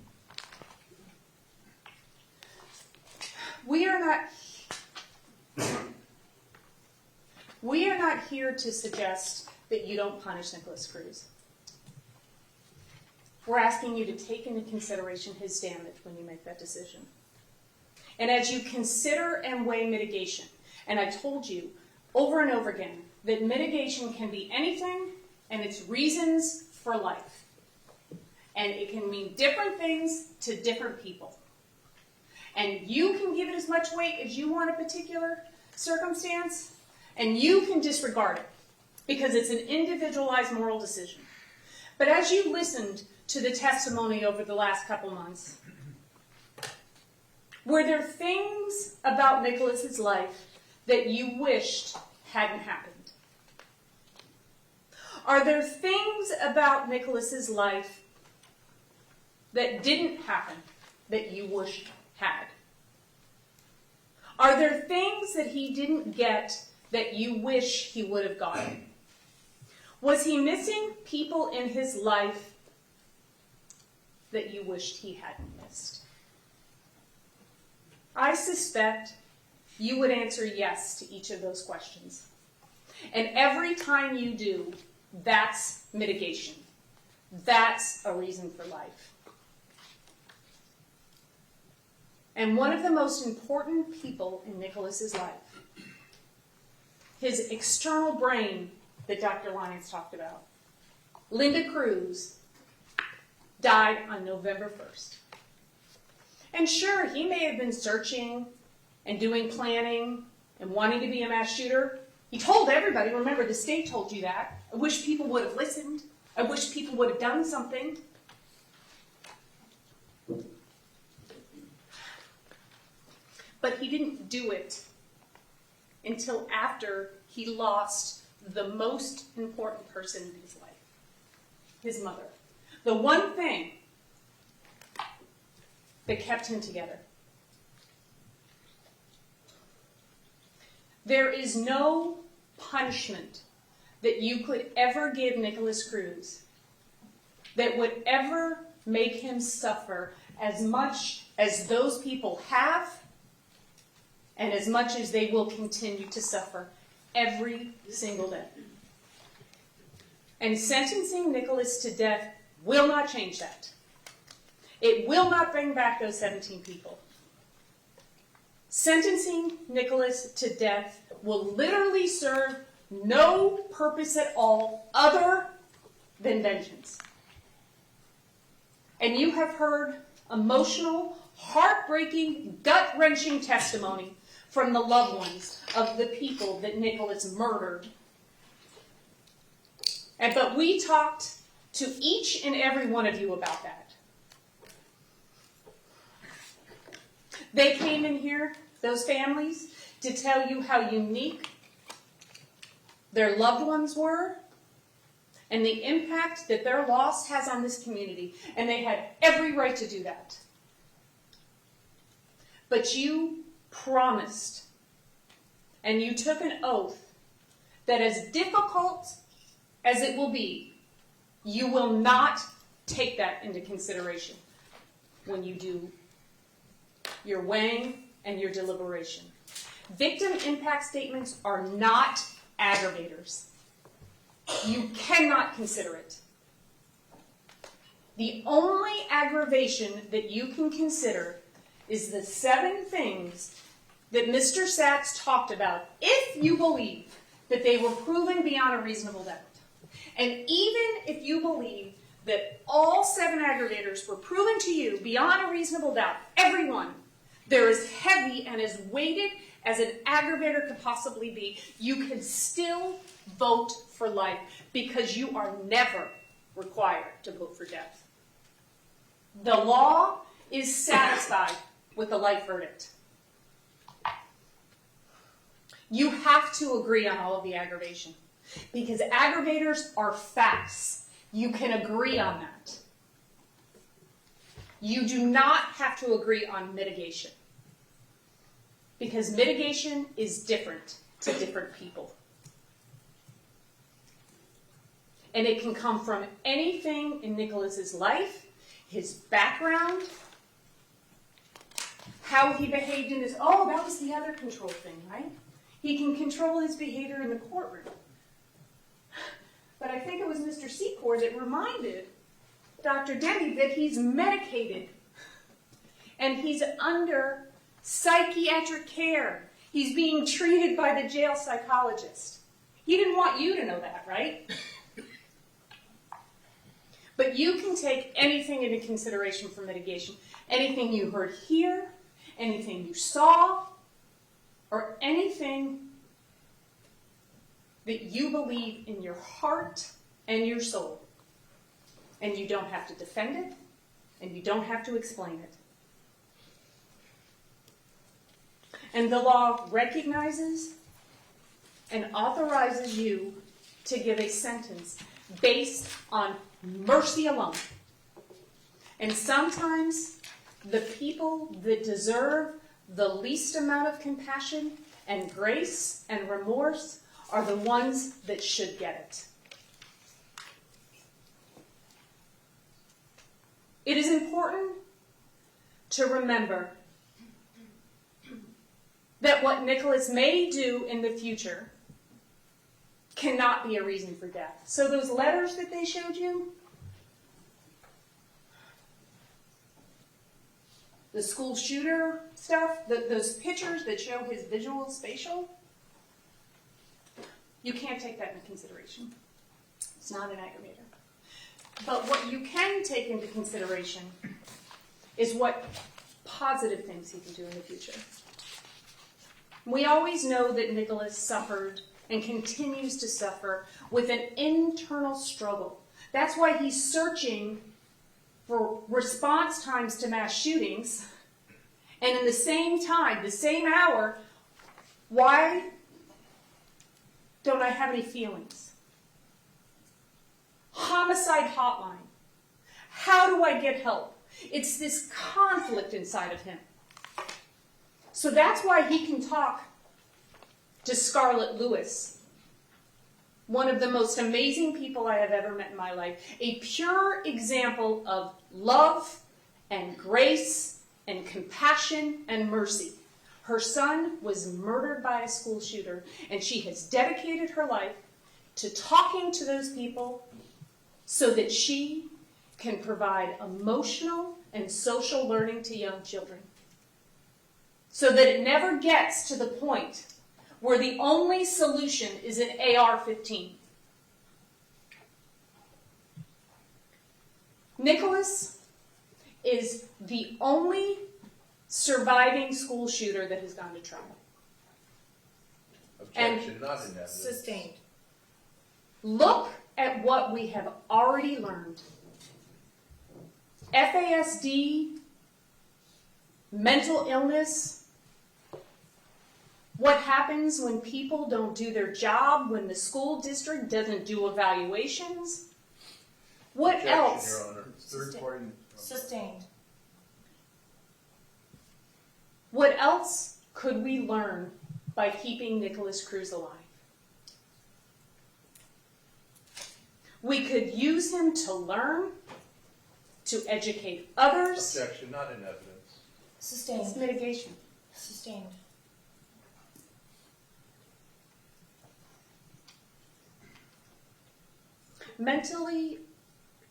We are not here to suggest that you don't punish Nicholas Cruz. We're asking you to take into consideration his damage when you make that decision. And as you consider and weigh mitigation, and I told you over and over again that mitigation can be anything, and it's reasons for life. And it can mean different things to different people. And you can give it as much weight as you want a particular circumstance, and you can disregard it, because it's an individualized moral decision. But as you listened to the testimony over the last couple months, were there things about Nicholas's life that you wished hadn't happened? Are there things about Nicholas's life that didn't happen that you wished had? Are there things that he didn't get that you wish he would have gotten? Was he missing people in his life that you wished he hadn't missed? I suspect you would answer yes to each of those questions. And every time you do, that's mitigation. That's a reason for life. And one of the most important people in Nicholas's life, his external brain that Dr. Lyons talked about, Linda Cruz, died on November 1st. And sure, he may have been searching and doing planning and wanting to be a mass shooter. He told everybody, remember, the state told you that. I wish people would have listened. I wish people would have done something. But he didn't do it until after he lost the most important person in his life, his mother. The one thing that kept him together. There is no punishment that you could ever give Nicholas Cruz that would ever make him suffer as much as those people have and as much as they will continue to suffer every single day. And sentencing Nicholas to death will not change that. It will not bring back those 17 people. Sentencing Nicholas to death will literally serve no purpose at all other than vengeance. And you have heard emotional, heartbreaking, gut-wrenching testimony from the loved ones of the people that Nicholas murdered. But we talked to each and every one of you about that. They came in here, those families, to tell you how unique their loved ones were and the impact that their loss has on this community. And they had every right to do that. But you promised and you took an oath that as difficult as it will be, you will not take that into consideration when you do your weighing and your deliberation. Victim impact statements are not aggravators. You cannot consider it. The only aggravation that you can consider is the 7 things that Mr. Sachs talked about, if you believe that they were proven beyond a reasonable doubt. And even if you believe that all 7 aggravators were proven to you beyond a reasonable doubt, every one, they're as heavy and as weighted as an aggravator could possibly be, you can still vote for life because you are never required to vote for death. The law is satisfied with the life verdict. You have to agree on all of the aggravation because aggravators are facts. You can agree on that. You do not have to agree on mitigation because mitigation is different to different people. And it can come from anything in Nicholas's life, his background, how he behaved in this. Oh, that was the other control thing, right? He can control his behavior in the courtroom. But I think it was Mr. Secor that reminded Dr. Denny that he's medicated and he's under psychiatric care. He's being treated by the jail psychologist. He didn't want you to know that, right? But you can take anything into consideration for mitigation. Anything you heard here, anything you saw, or anything that you believe in your heart and your soul. And you don't have to defend it, and you don't have to explain it. And the law recognizes and authorizes you to give a sentence based on mercy alone. And sometimes the people that deserve the least amount of compassion and grace and remorse are the ones that should get it. It is important to remember that what Nicholas may do in the future cannot be a reason for death. So those letters that they showed you, the school shooter stuff, those pictures that show his visual spatial, you can't take that into consideration. It's not an aggravator. But what you can take into consideration is what positive things he can do in the future. We always know that Nicholas suffered and continues to suffer with an internal struggle. That's why he's searching for response times to mass shootings. And in the same time, the same hour, why don't I have any feelings? Homicide hotline. How do I get help? It's this conflict inside of him. So that's why he can talk to Scarlett Lewis, one of the most amazing people I have ever met in my life. A pure example of love and grace and compassion and mercy. Her son was murdered by a school shooter, and she has dedicated her life to talking to those people so that she can provide emotional and social learning to young children. So that it never gets to the point where the only solution is an AR-15. Nicholas is the only surviving school shooter that has gone to trial. Objection, not in evidence. Sustained. Look at what we have already learned. FASD, mental illness, what happens when people don't do their job, when the school district doesn't do evaluations. What Objection, else? Your Honor. Third party. Sustained. What else could we learn by keeping Nicholas Cruz alive? We could use him to learn, to educate others. Objection, not in evidence. It's Sustained. mitigation. Sustained.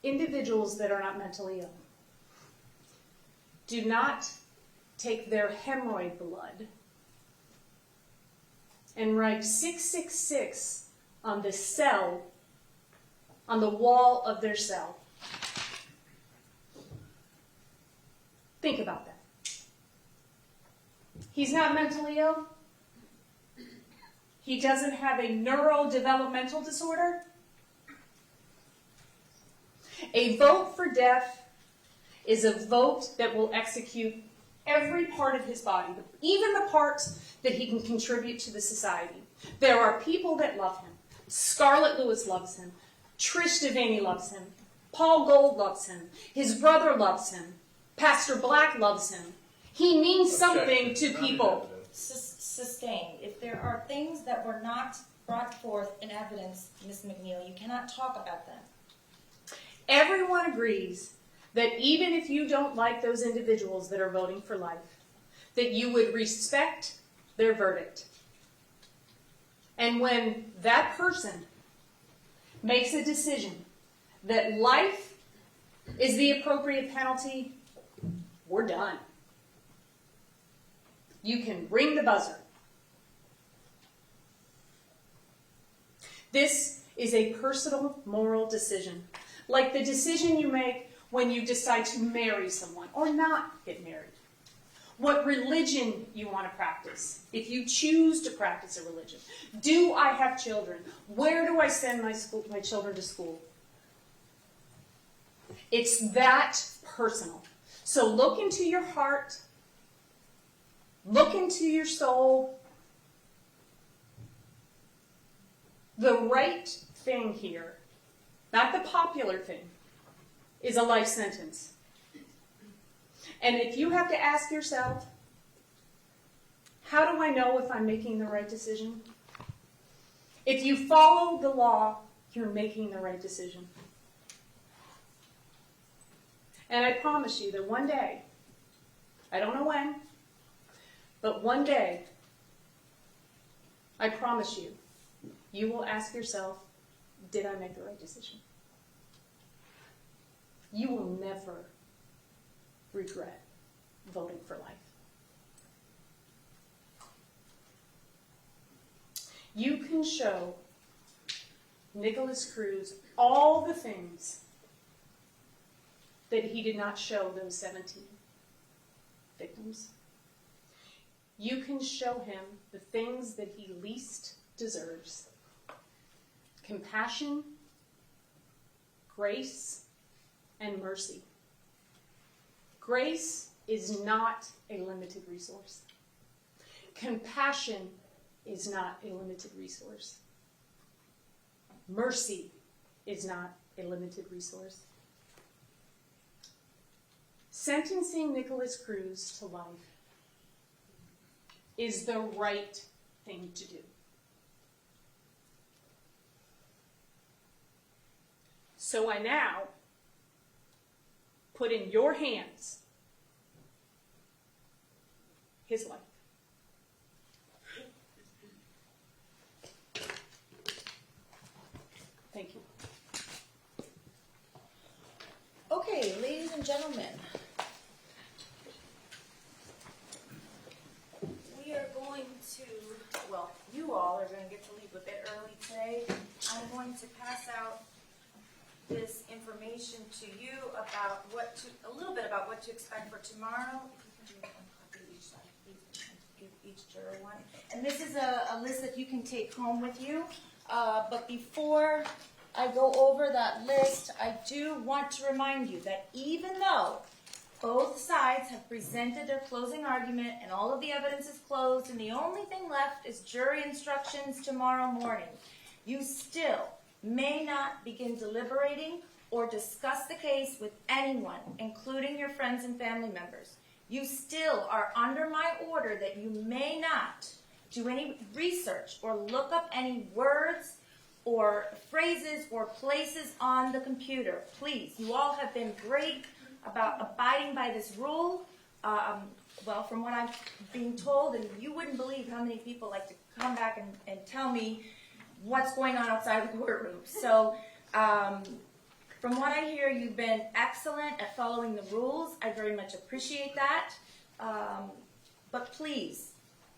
Individuals that are not mentally ill do not take their hemorrhoid blood and write 666 on the cell, on the wall of their cell. Think about that. He's not mentally ill. He doesn't have a neurodevelopmental disorder. A vote for death is a vote that will execute every part of his body, even the parts that he can contribute to the society. There are people that love him. Scarlett Lewis loves him. Trish Devaney loves him. Paul Gold loves him. His brother loves him. Pastor Black loves him. He means something to people. Sustained. If there are things that were not brought forth in evidence, Ms. McNeill, you cannot talk about them. Everyone agrees that even if you don't like those individuals that are voting for life, that you would respect their verdict. And when that person makes a decision that life is the appropriate penalty, we're done. You can ring the buzzer. This is a personal moral decision, like the decision you make when you decide to marry someone or not get married. What religion you want to practice, if you choose to practice a religion. Do I have children? Where do I send my children to school? It's that personal. So look into your heart, look into your soul. The right thing here, not the popular thing, is a life sentence. And if you have to ask yourself, how do I know if I'm making the right decision? If you follow the law, you're making the right decision. And I promise you that one day, I don't know when, but one day, I promise you, you will ask yourself, did I make the right decision? You will never regret voting for life. You can show Nicholas Cruz all the things that he did not show those 17 victims. You can show him the things that he least deserves. Compassion, grace, and mercy. Grace is not a limited resource. Compassion is not a limited resource. Mercy is not a limited resource. sentencing Nicholas Cruz to life is the right thing to do. So I now put in your hands his life. Thank you. Okay, ladies and gentlemen, we are going to, well, you all are going to get to leave a bit early today. I'm going to pass out this information to you about a little bit about what to expect for tomorrow. If you can do one copy each side, please, give each juror one. And this is a list that you can take home with you. But before I go over that list, I do want to remind you that even though both sides have presented their closing argument and all of the evidence is closed and the only thing left is jury instructions tomorrow morning, you still may not begin deliberating or discuss the case with anyone, including your friends and family members. You still are under my order that you may not do any research or look up any words or phrases or places on the computer. Please, you all have been great about abiding by this rule. Well, from what I'm being told, and you wouldn't believe how many people like to come back and tell me what's going on outside the courtroom. So from what I hear, you've been excellent at following the rules. I very much appreciate that. But please,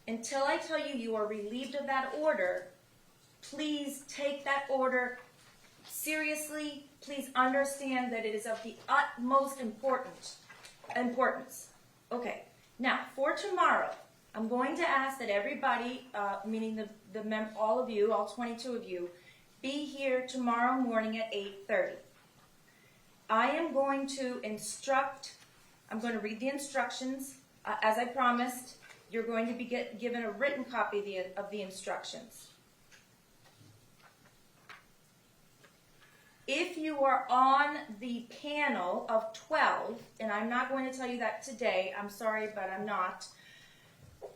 until I tell you you are relieved of that order, please take that order seriously. Please understand that it is of the utmost importance. Okay, now for tomorrow, I'm going to ask that everybody, meaning all of you, all 22 of you, be here tomorrow morning at 8:30. I am going to instruct, I'm going to read the instructions. As I promised, you're going to be given a written copy of the instructions. If you are on the panel of 12, and I'm not going to tell you that today, I'm sorry, but I'm not,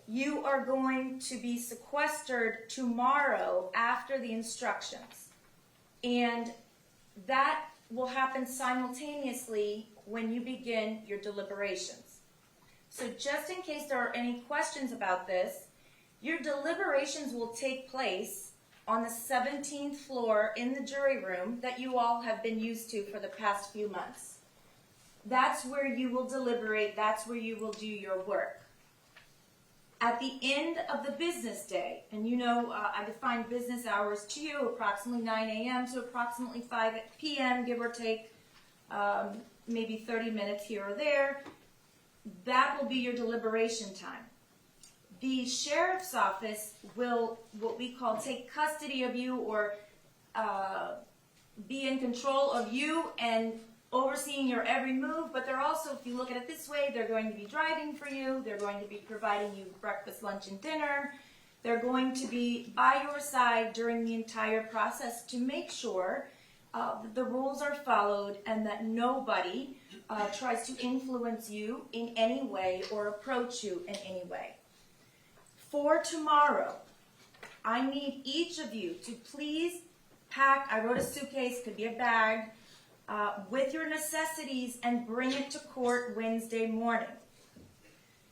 you are going to be sequestered tomorrow after the instructions. And that will happen simultaneously when you begin your deliberations. So just in case there are any questions about this, your deliberations will take place on the 17th floor in the jury room that you all have been used to for the past few months. That's where you will deliberate, that's where you will do your work. At the end of the business day, and you know I define business hours to you, approximately 9 a.m. to approximately 5 p.m., give or take maybe 30 minutes here or there, that will be your deliberation time. The sheriff's office will, what we call, take custody of you or be in control of you and overseeing your every move, but they're also, if you look at it this way, they're going to be driving for you, they're going to be providing you breakfast, lunch, and dinner. They're going to be by your side during the entire process to make sure that the rules are followed and that nobody tries to influence you in any way or approach you in any way. For tomorrow, I need each of you to please pack, I wrote a suitcase, could be a bag, with your necessities and bring it to court Wednesday morning.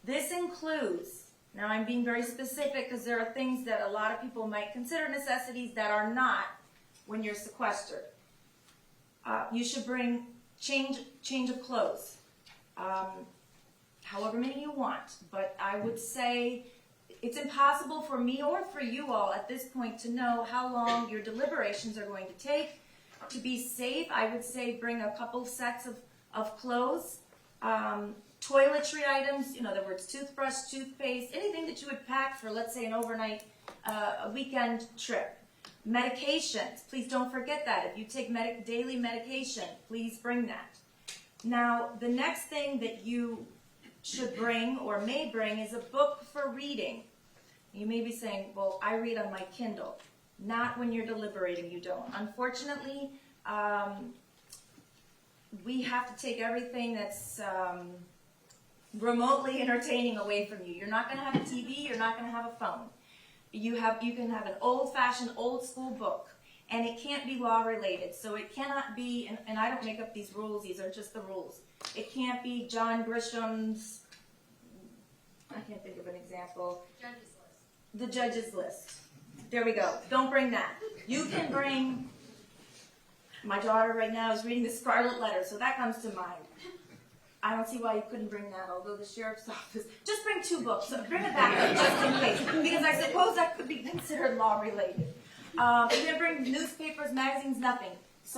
This includes, now I'm being very specific because there are things that a lot of people might consider necessities that are not when you're sequestered. You should bring change of clothes, however many you want, but I would say it's impossible for me or for you all at this point to know how long your deliberations are going to take. To be safe, I would say bring a couple sets of clothes, toiletry items, in other words, toothbrush, toothpaste, anything that you would pack for, let's say, an overnight, a weekend trip. Medications, please don't forget that. If you take daily medication, please bring that. Now, the next thing that you should bring or may bring is a book for reading. You may be saying, well, I read on my Kindle. Not when you're deliberating, you don't. Unfortunately, we have to take everything that's remotely entertaining away from you. You're not going to have a TV. You're not going to have a phone. You can have an old-fashioned, old-school book, and it can't be law-related. So it cannot be, and I don't make up these rules. These are just the rules. It can't be John Grisham's, I can't think of an example. Judge's list. The judge's list. There we go. Don't bring that. You can bring, my daughter right now is reading the Scarlet Letter, so that comes to mind. I don't see why you couldn't bring that, although the sheriff's office, just bring 2 books. So bring it back just in case, because I suppose that could be considered law-related. If you bring newspapers, magazines, nothing.